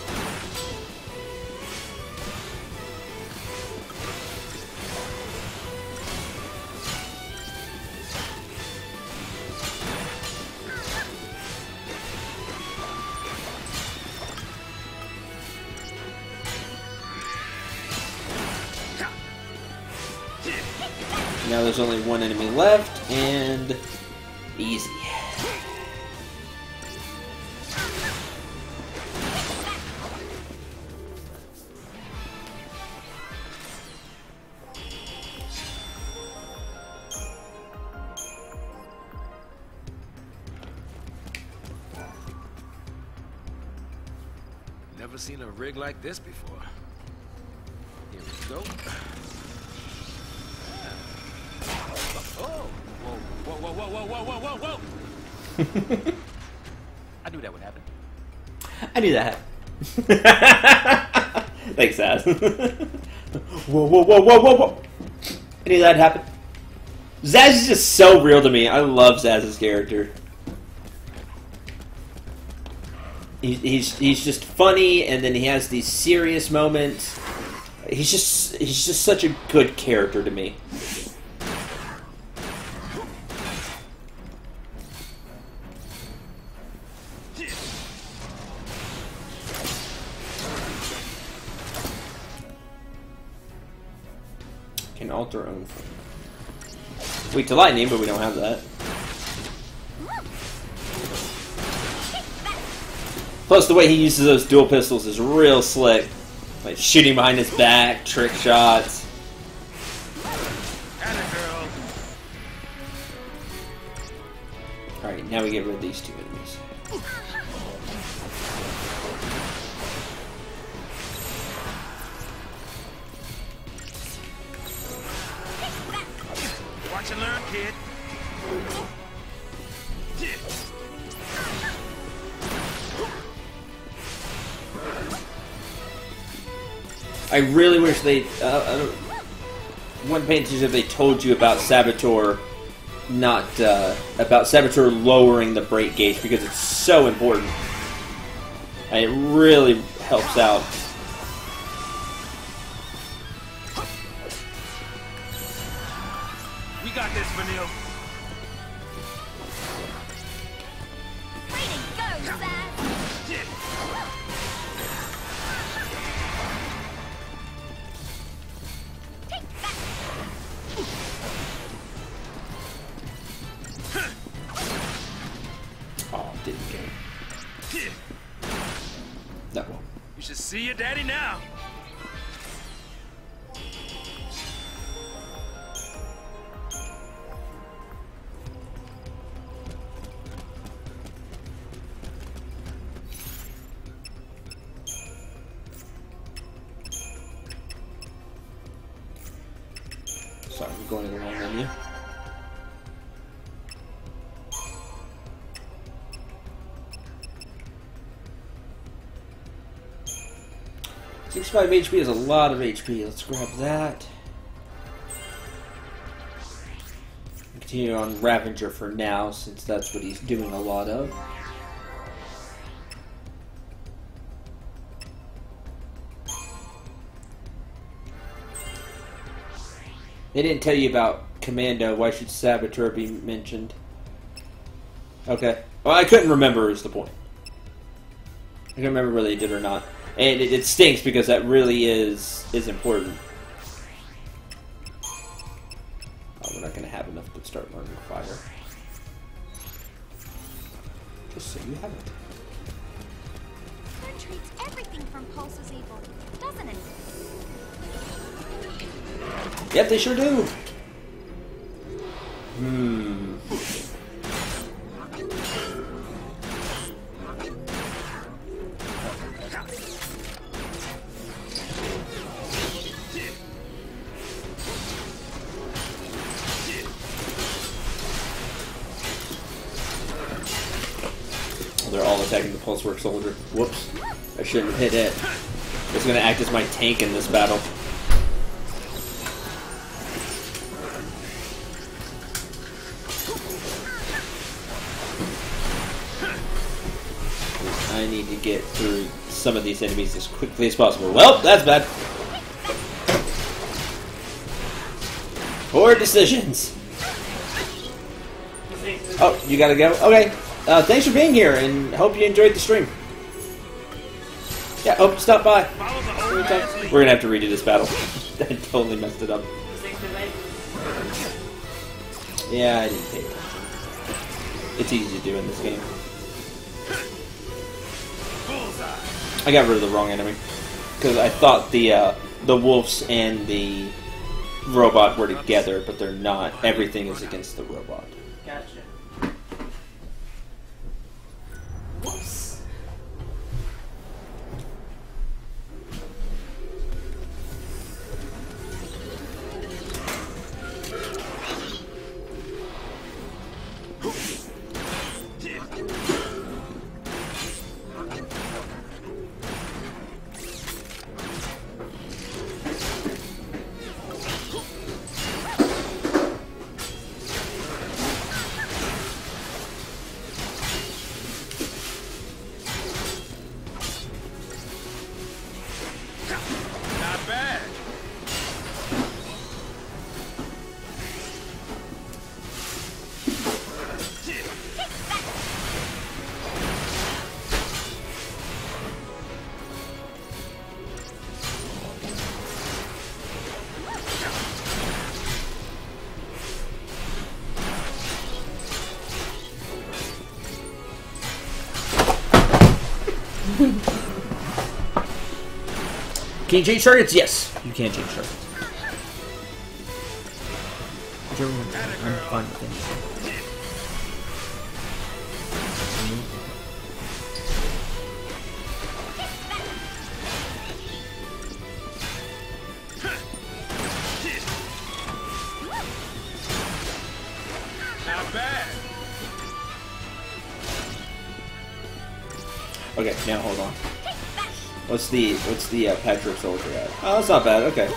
Now there's only one enemy left, and easy. Never seen a rig like this before. Here we go. Oh! Whoa! I knew that would happen. I knew that. Thanks, Zaz. Whoa. I knew that'd happen. Zaz is just so real to me. I love Zaz's character. He's just funny, and then he has these serious moments. He's just such a good character to me. Can alter own. Weak to lightning, but we don't have that. Plus, the way he uses those dual pistols is real slick. Like shooting behind his back, trick shots. Alright, now we get rid of these two enemies. Watch and learn, kid. I really wish they wasn't paying attention if they told you about Saboteur, not about Saboteur lowering the brake gauge, because it's so important. And it really helps out. We got this, Vanille. Way to go, Zaz! Oh, didn't get it. That one. You should see your daddy now. going along menu. $65 HP is a lot of HP. Let's grab that. Continue on Ravager for now, since that's what he's doing a lot of. They didn't tell you about Commando. Why should Saboteur be mentioned? Okay. Well, I couldn't remember is the point. I can't remember whether they did or not. And it stinks because that really is important. Oh, we're not going to have enough to start learning fire. Just so you have it. That treats everything from Pulse as evil, doesn't it? Yep, they sure do. They're all attacking the Pulsework Soldier. Whoops. I shouldn't have hit it. It's going to act as my tank in this battle. I need to get through some of these enemies as quickly as possible. Well, that's bad. Poor decisions. Oh, you gotta go? Okay. Thanks for being here, and hope you enjoyed the stream. Yeah, hope you stopped by. We're gonna have to redo this battle. I totally messed it up. Yeah, I didn't pay attention. It's easy to do in this game. I got rid of the wrong enemy because I thought the wolves and the robot were together, but they're not. Everything is against the robot. Gotcha. Can you change targets? Yes, you can change targets. I'm fine with anything. Not bad. Okay, now hold on. What's the Patrick Soldier at? Oh, that's not bad. Okay.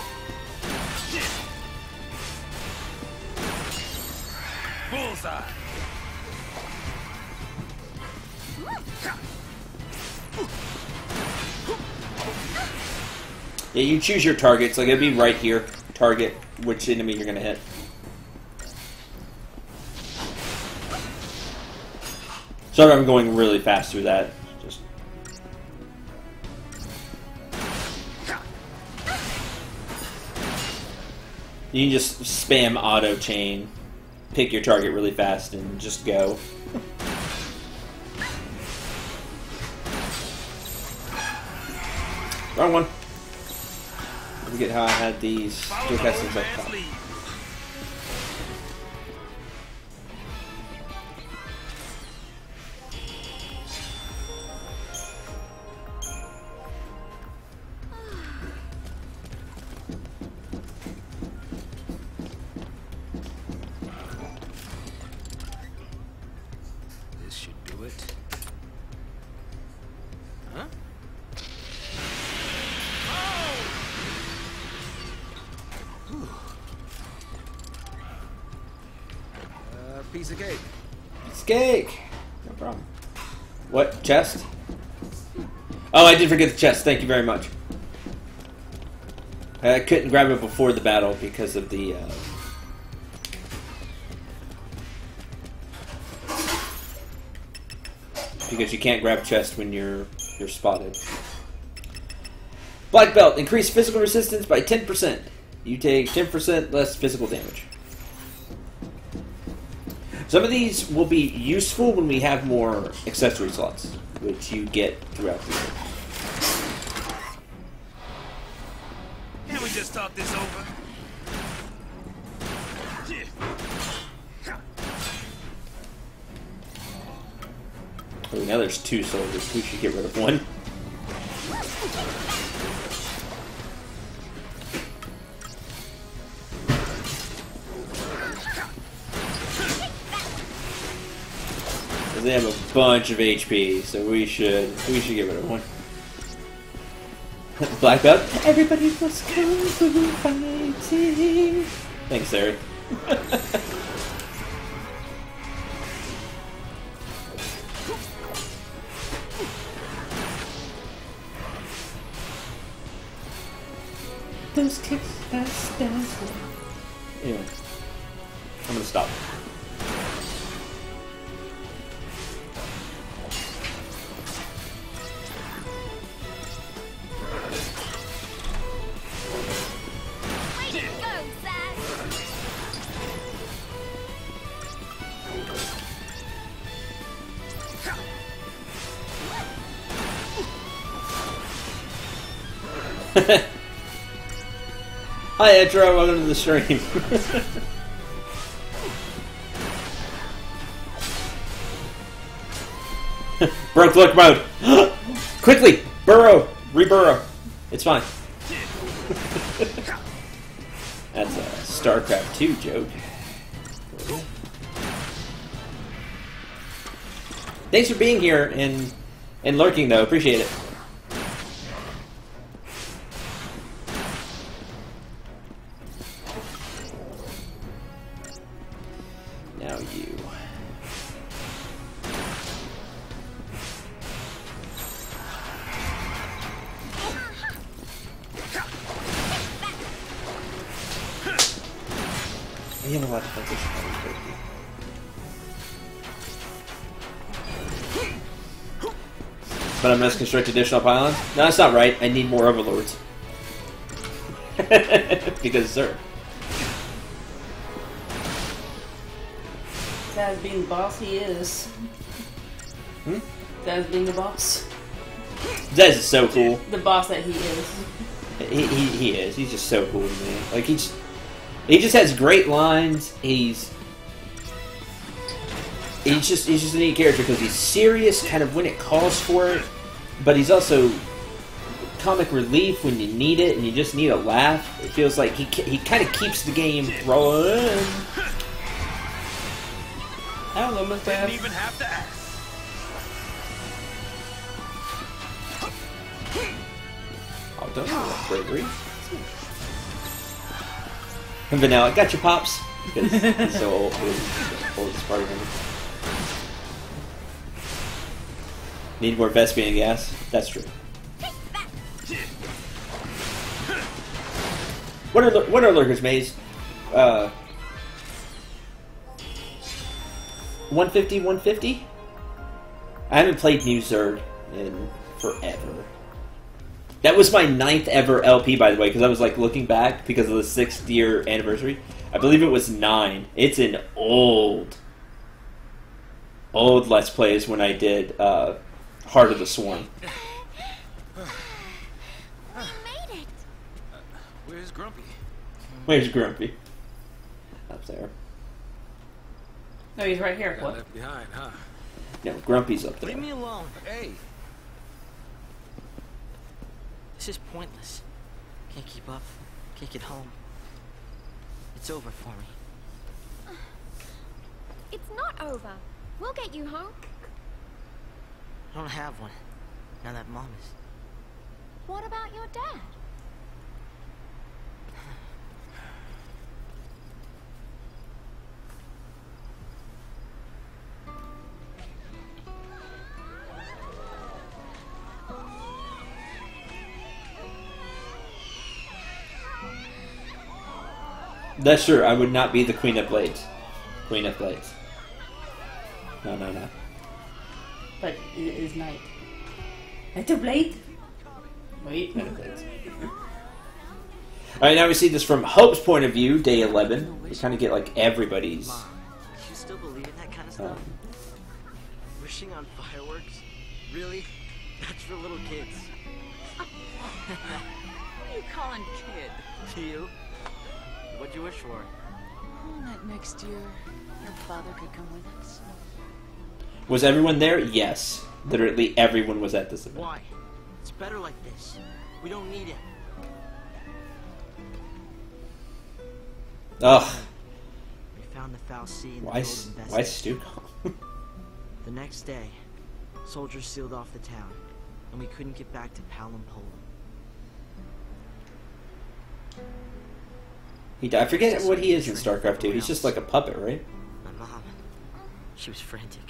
Bullseye. Yeah, you choose your targets. Like it'd be right here. Target which enemy you're gonna hit. Sorry, I'm going really fast through that. Just. You can just spam auto chain, pick your target really fast, and just go. Wrong one. I forget how I had these dual castings up top. do it. Huh? Oh! Piece of cake. Piece of cake. No problem. What? Chest? Oh, I did forget the chest. Thank you very much. I couldn't grab it before the battle because of the... because you can't grab chest when you're spotted. Black belt. Increase physical resistance by 10%. You take 10% less physical damage. Some of these will be useful when we have more accessory slots, which you get throughout the year. Can't we just talk this over? Oh, now there's 2 soldiers. We should get rid of one. They have a bunch of HP, so we should get rid of one. Black belt. Everybody was kung fu fighting. Thanks, Eric. Those kicks fast dance. Anyway, I'm gonna stop. Hi, Edra, welcome to the stream. Broke look mode. Quickly, burrow, reburrow. It's fine. That's a StarCraft 2 joke. Thanks for being here and lurking, though. Appreciate it. Now you. You have a lot of focus. But I must construct additional pylons? No, that's not right. I need more overlords. Because, sir. As being the boss, he is. Hmm? As being the boss. Zez is so cool. The boss that he is. He is. He's just so cool to me. Like, he just has great lines. He's just a neat character because he's serious kind of when it calls for it, but he's also comic relief when you need it and you just need a laugh. It feels like he kind of keeps the game rolling. I don't know, Mr. Didn't even have to ask. Oh, don't do that, bravery. And Vanilla, got your pops. Because he's so old. Oldest party member. Need more Vespian gas? That's true. What are lurkers, Maze? 150, 150? I haven't played New Zerg in forever. That was my 9th ever LP, by the way, because I was like looking back because of the 6th year anniversary. I believe it was 9. It's an old Let's Plays when I did Heart of the Swarm. We made it. Where's Grumpy? Where's Grumpy? Up there. No, he's right here. Got What? left behind, huh? No, Grumpy's up there. Leave me alone. Hey, This is pointless. Can't keep up. Can't get home. It's over for me. It's not over. We'll get you home. I don't have one. Now that Mom is... What about your dad? That's true. I would not be the Queen of Blades. Queen of Blades. No, no, no. But it is night. Night of Blade? Wait. Knight of Blades. Alright, now we see this from Hope's point of view, day 11. We kind of get like everybody's. Mom, you still believe in that kind of stuff? Wishing on fireworks? Really? That's for little kids. What are you calling kid? To you? What'd you wish for? Oh, that next year, your father could come with us. Was everyone there? Yes. Literally everyone was at this event. Why? It's better like this. We don't need it. Ugh. We found the Foul Sea and Why the golden vessel. why Stu? The next day, soldiers sealed off the town, and we couldn't get back to Palom, Poland. I forget what he is in StarCraft 2. He's just like a puppet, right? My mom, she was frantic.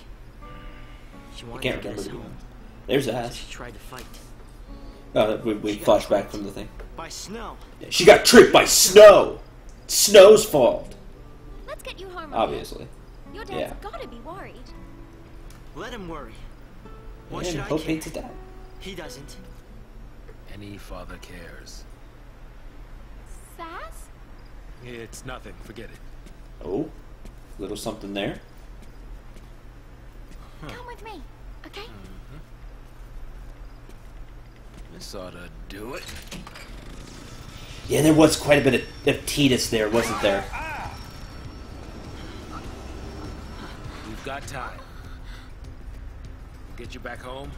She I wanted can't to get remember. us The home. There's So Ash. she tried to fight. Oh, we She got flash back tricked from the thing. by snow. She got tricked by snow! Snow's fault. Let's get you home. okay? Obviously. Your dad's Yeah. gotta be worried. Let him worry. Why Yeah, should I Hope care? hates his dad. He doesn't. Any father cares. Sass? It's nothing. Forget it. Oh, little something there. Come with me, okay? This ought to do it. Yeah, there was quite a bit of Titus there, wasn't there? We've got time. Get you back home.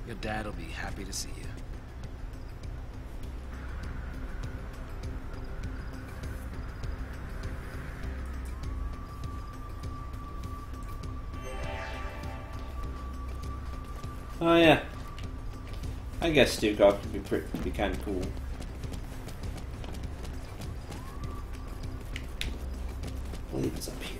Your dad'll be happy to see you. Oh yeah. I guess Stukov could be kind of cool. I believe it's up here.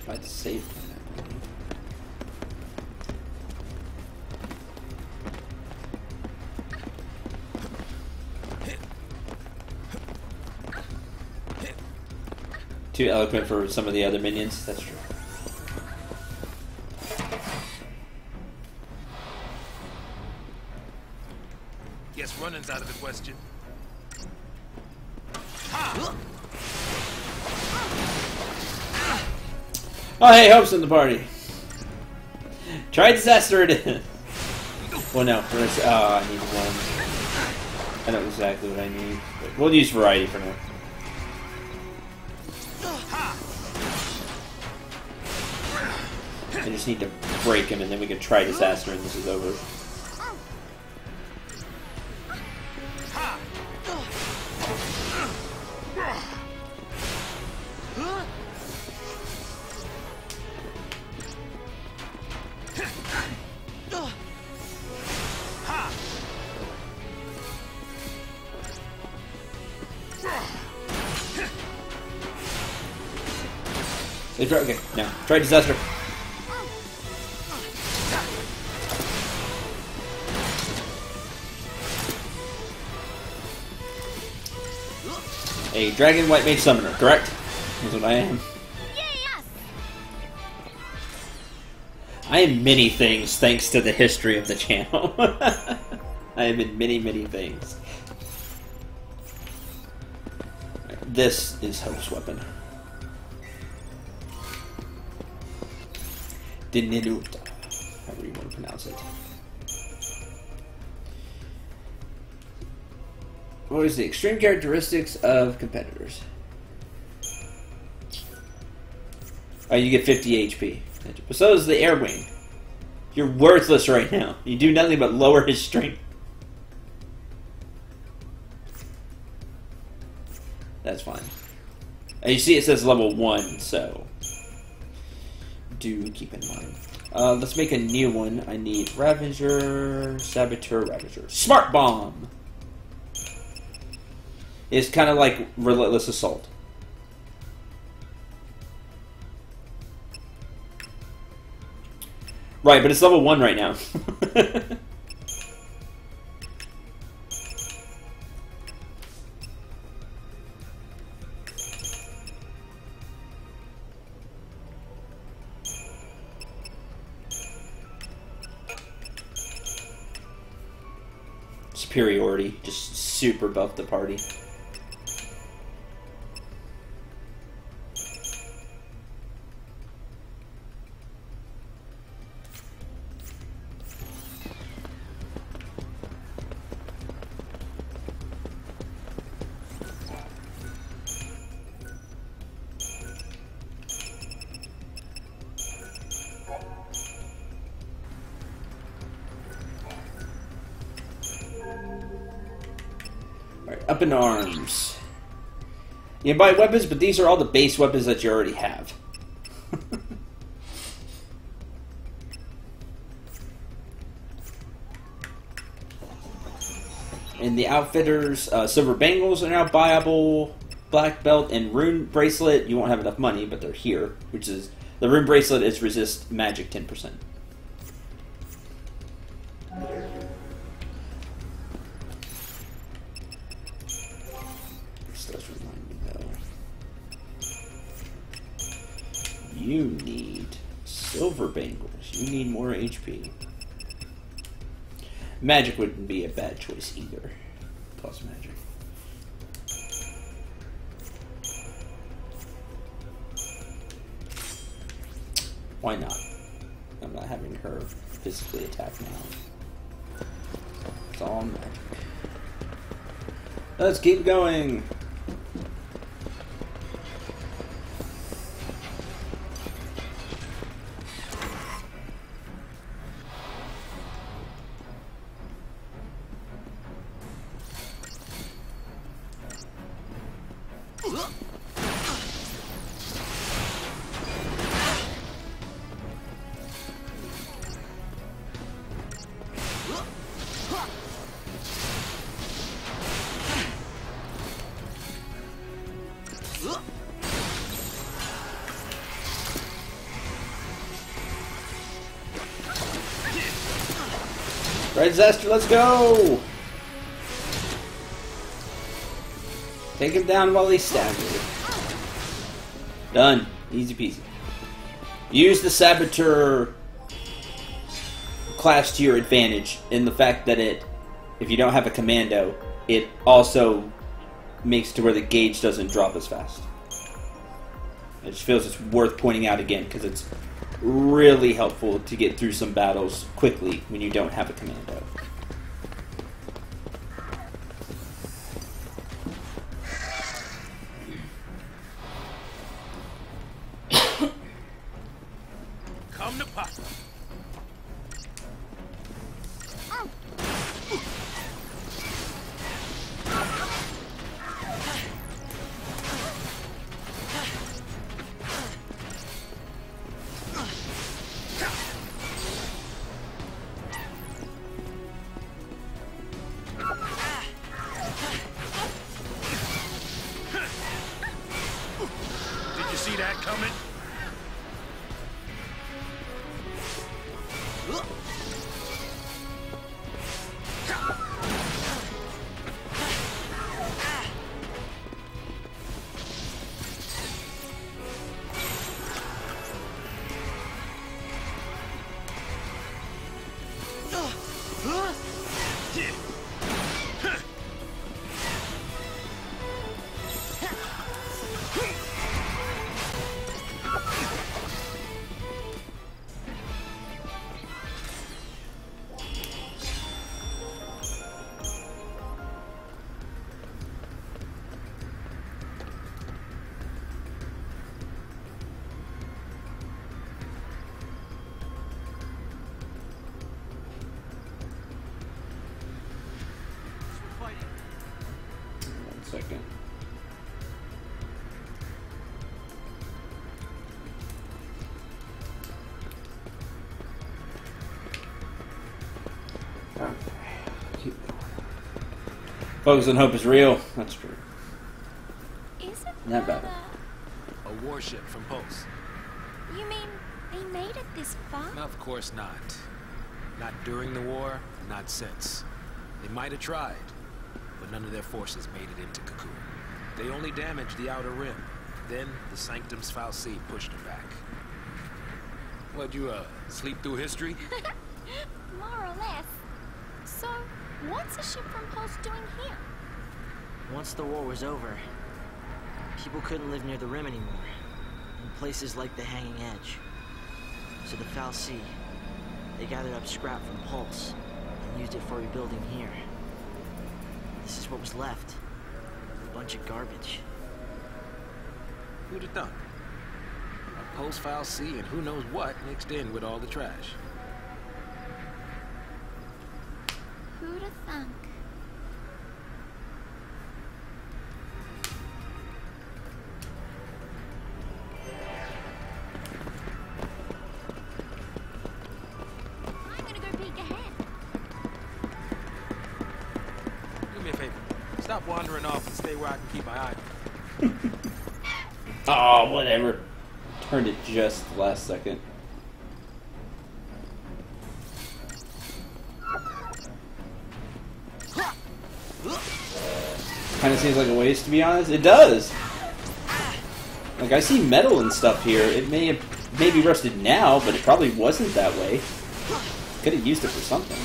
By the save point, I believe. Too eloquent for some of the other minions, that's true. Guess running's out of the question. Oh hey, Hope's in the party. Try disaster it is. Well no, I need one. I know exactly what I need. But we'll use variety for now. I just need to break him and then we can try disaster and this is over. Okay, now try disaster. A dragon white mage summoner, correct? That's what I am. Yes! I am many things thanks to the history of the channel. I am in many, many things. This is Hope's weapon. Diniluta, however you want to pronounce it. What is the extreme characteristics of competitors? Oh, you get 50 HP. So is the air wing. You're worthless right now. You do nothing but lower his strength. That's fine. And you see it says level 1, so do keep in mind. Let's make a new one. I need Ravager, Saboteur, Ravager. Smart Bomb! It's kind of like Relentless Assault. Right, but it's level 1 right now. Superiority, just super buff the party. Up in arms. You can buy weapons, but these are all the base weapons that you already have. And the outfitters, silver bangles are now buyable. Black belt and rune bracelet. You won't have enough money, but they're here. Which is the rune bracelet is resist magic 10%. You need silver bangles. You need more HP. Magic wouldn't be a bad choice either. Plus magic. Why not? I'm not having her physically attack now. It's all magic. Let's keep going. Red Zester, let's go! Take him down while he's staggering. Done. Easy peasy. Use the Saboteur class to your advantage in the fact that it, if you don't have a commando, it also makes to where the gauge doesn't drop as fast. It just feels it's worth pointing out again because it's really helpful to get through some battles quickly when you don't have a commando. Come to pop. Did you see that coming? Focus on hope is real. That's true. Isn't Not that bad. A warship from Pulse. You mean they made it this far? Of course not. Not during the war, not since. They might have tried, but none of their forces made it into Cocoon. They only damaged the outer rim. Then the Sanctum's Foul Sea pushed them back. What'd you, sleep through history? More or less. So, what's a ship from Pulse doing here? Once the war was over, people couldn't live near the rim anymore, in places like the Hanging Edge. So the Foul Sea, they gathered up scrap from Pulse and used it for rebuilding here. This is what was left. A bunch of garbage. Who'd have thunk? A Pulse Foul Sea and who knows what mixed in with all the trash. Who'd have thunk? I'm gonna go peek ahead. Do me a favor. Stop wandering off and stay where I can keep my eye. Oh, whatever. Turned it just last second. Kind of seems like a waste, to be honest. It does. Like, I see metal and stuff here. It may be rusted now, but it probably wasn't that way. Could have used it for something.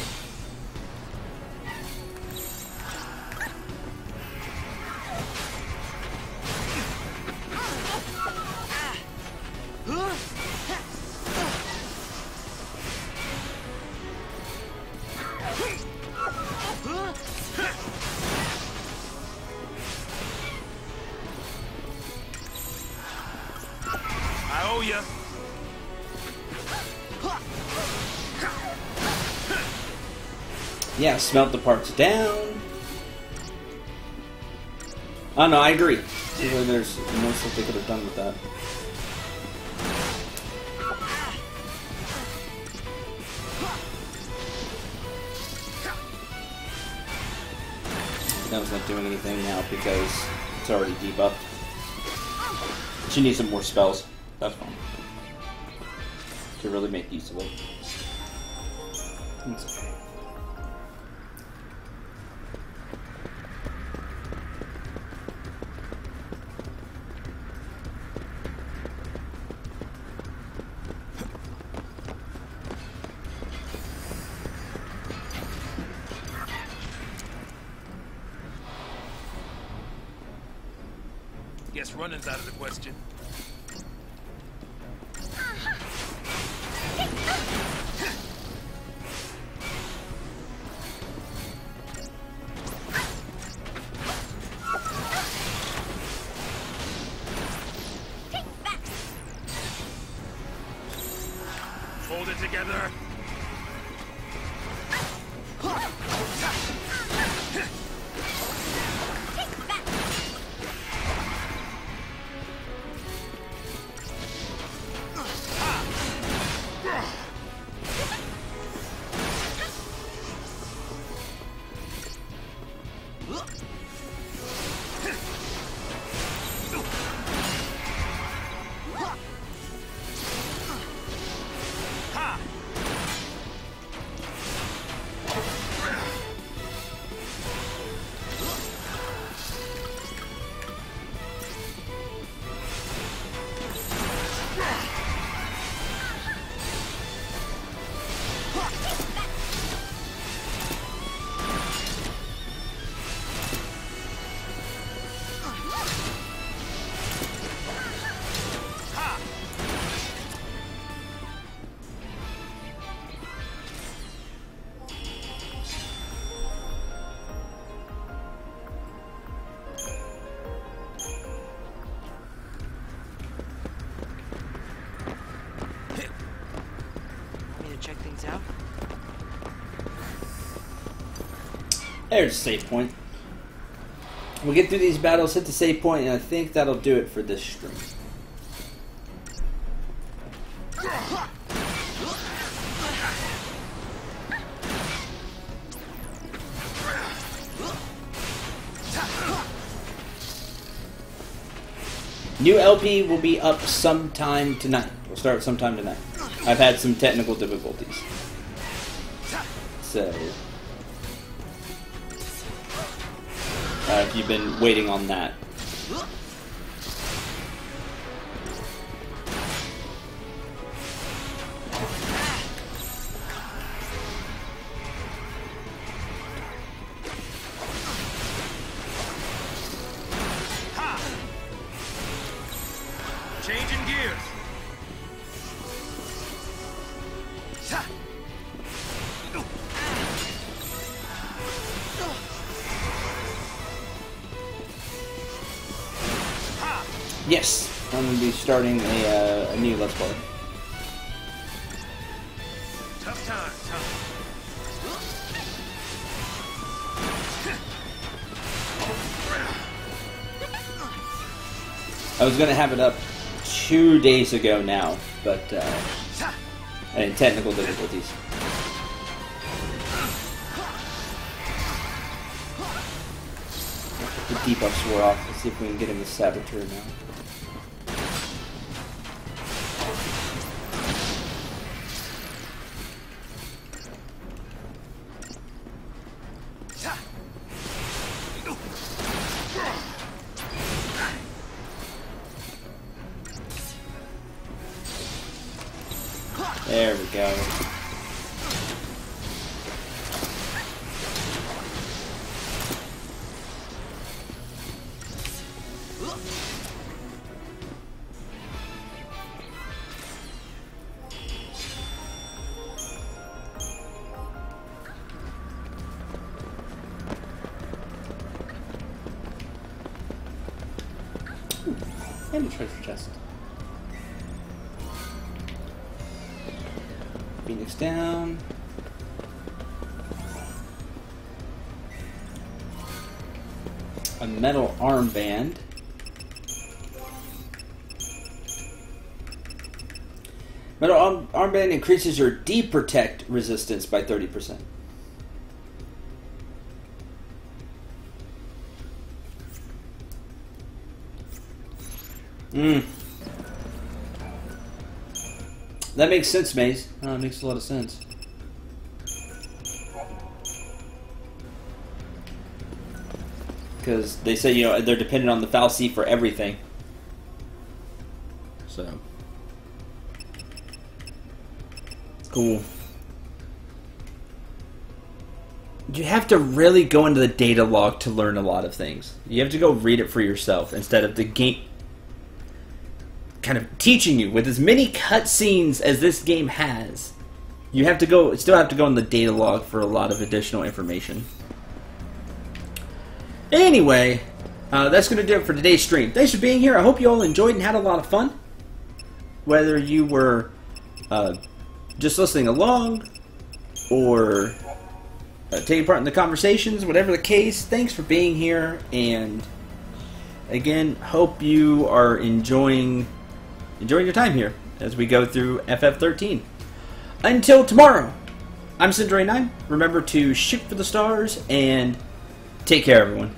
I owe ya. Yeah, smelt the parts down. Oh no, I agree. There's more stuff they could have done with that. That was not doing anything now because it's already debuffed. She needs some more spells. That's fine. To really make use of it. It's okay. Guess running's out of the question. Hold it together. Check things out. There's a save point. We'll get through these battles, hit the save point, and I think that'll do it for this stream. New LP will be up sometime tonight. We'll start sometime tonight. I've had some technical difficulties. So, if you've been waiting on that. Changing gears. Yes, I'm going to be starting a new Let's Play. Tough times, huh? I was going to have it up 2 days ago now, but I had technical difficulties. The debuffs wore off. Let's see if we can get him with Saboteur now. There we go. And a treasure chest. Phoenix down. A metal armband. Metal armband increases your D-Protect resistance by 30%. That makes sense, Maze. Oh, it makes a lot of sense. Because they say, you know, they're dependent on the fal'Cie for everything. So. Cool. You have to really go into the data log to learn a lot of things. You have to go read it for yourself instead of the game kind of teaching you with as many cutscenes as this game has. You have to go, still have to go in the data log for a lot of additional information. Anyway, that's going to do it for today's stream. Thanks for being here. I hope you all enjoyed and had a lot of fun. Whether you were just listening along or taking part in the conversations, whatever the case, thanks for being here. And again, hope you are enjoying your time here as we go through FF13. Until tomorrow, I'm Cendril 9. Remember to shoot for the stars and take care, everyone.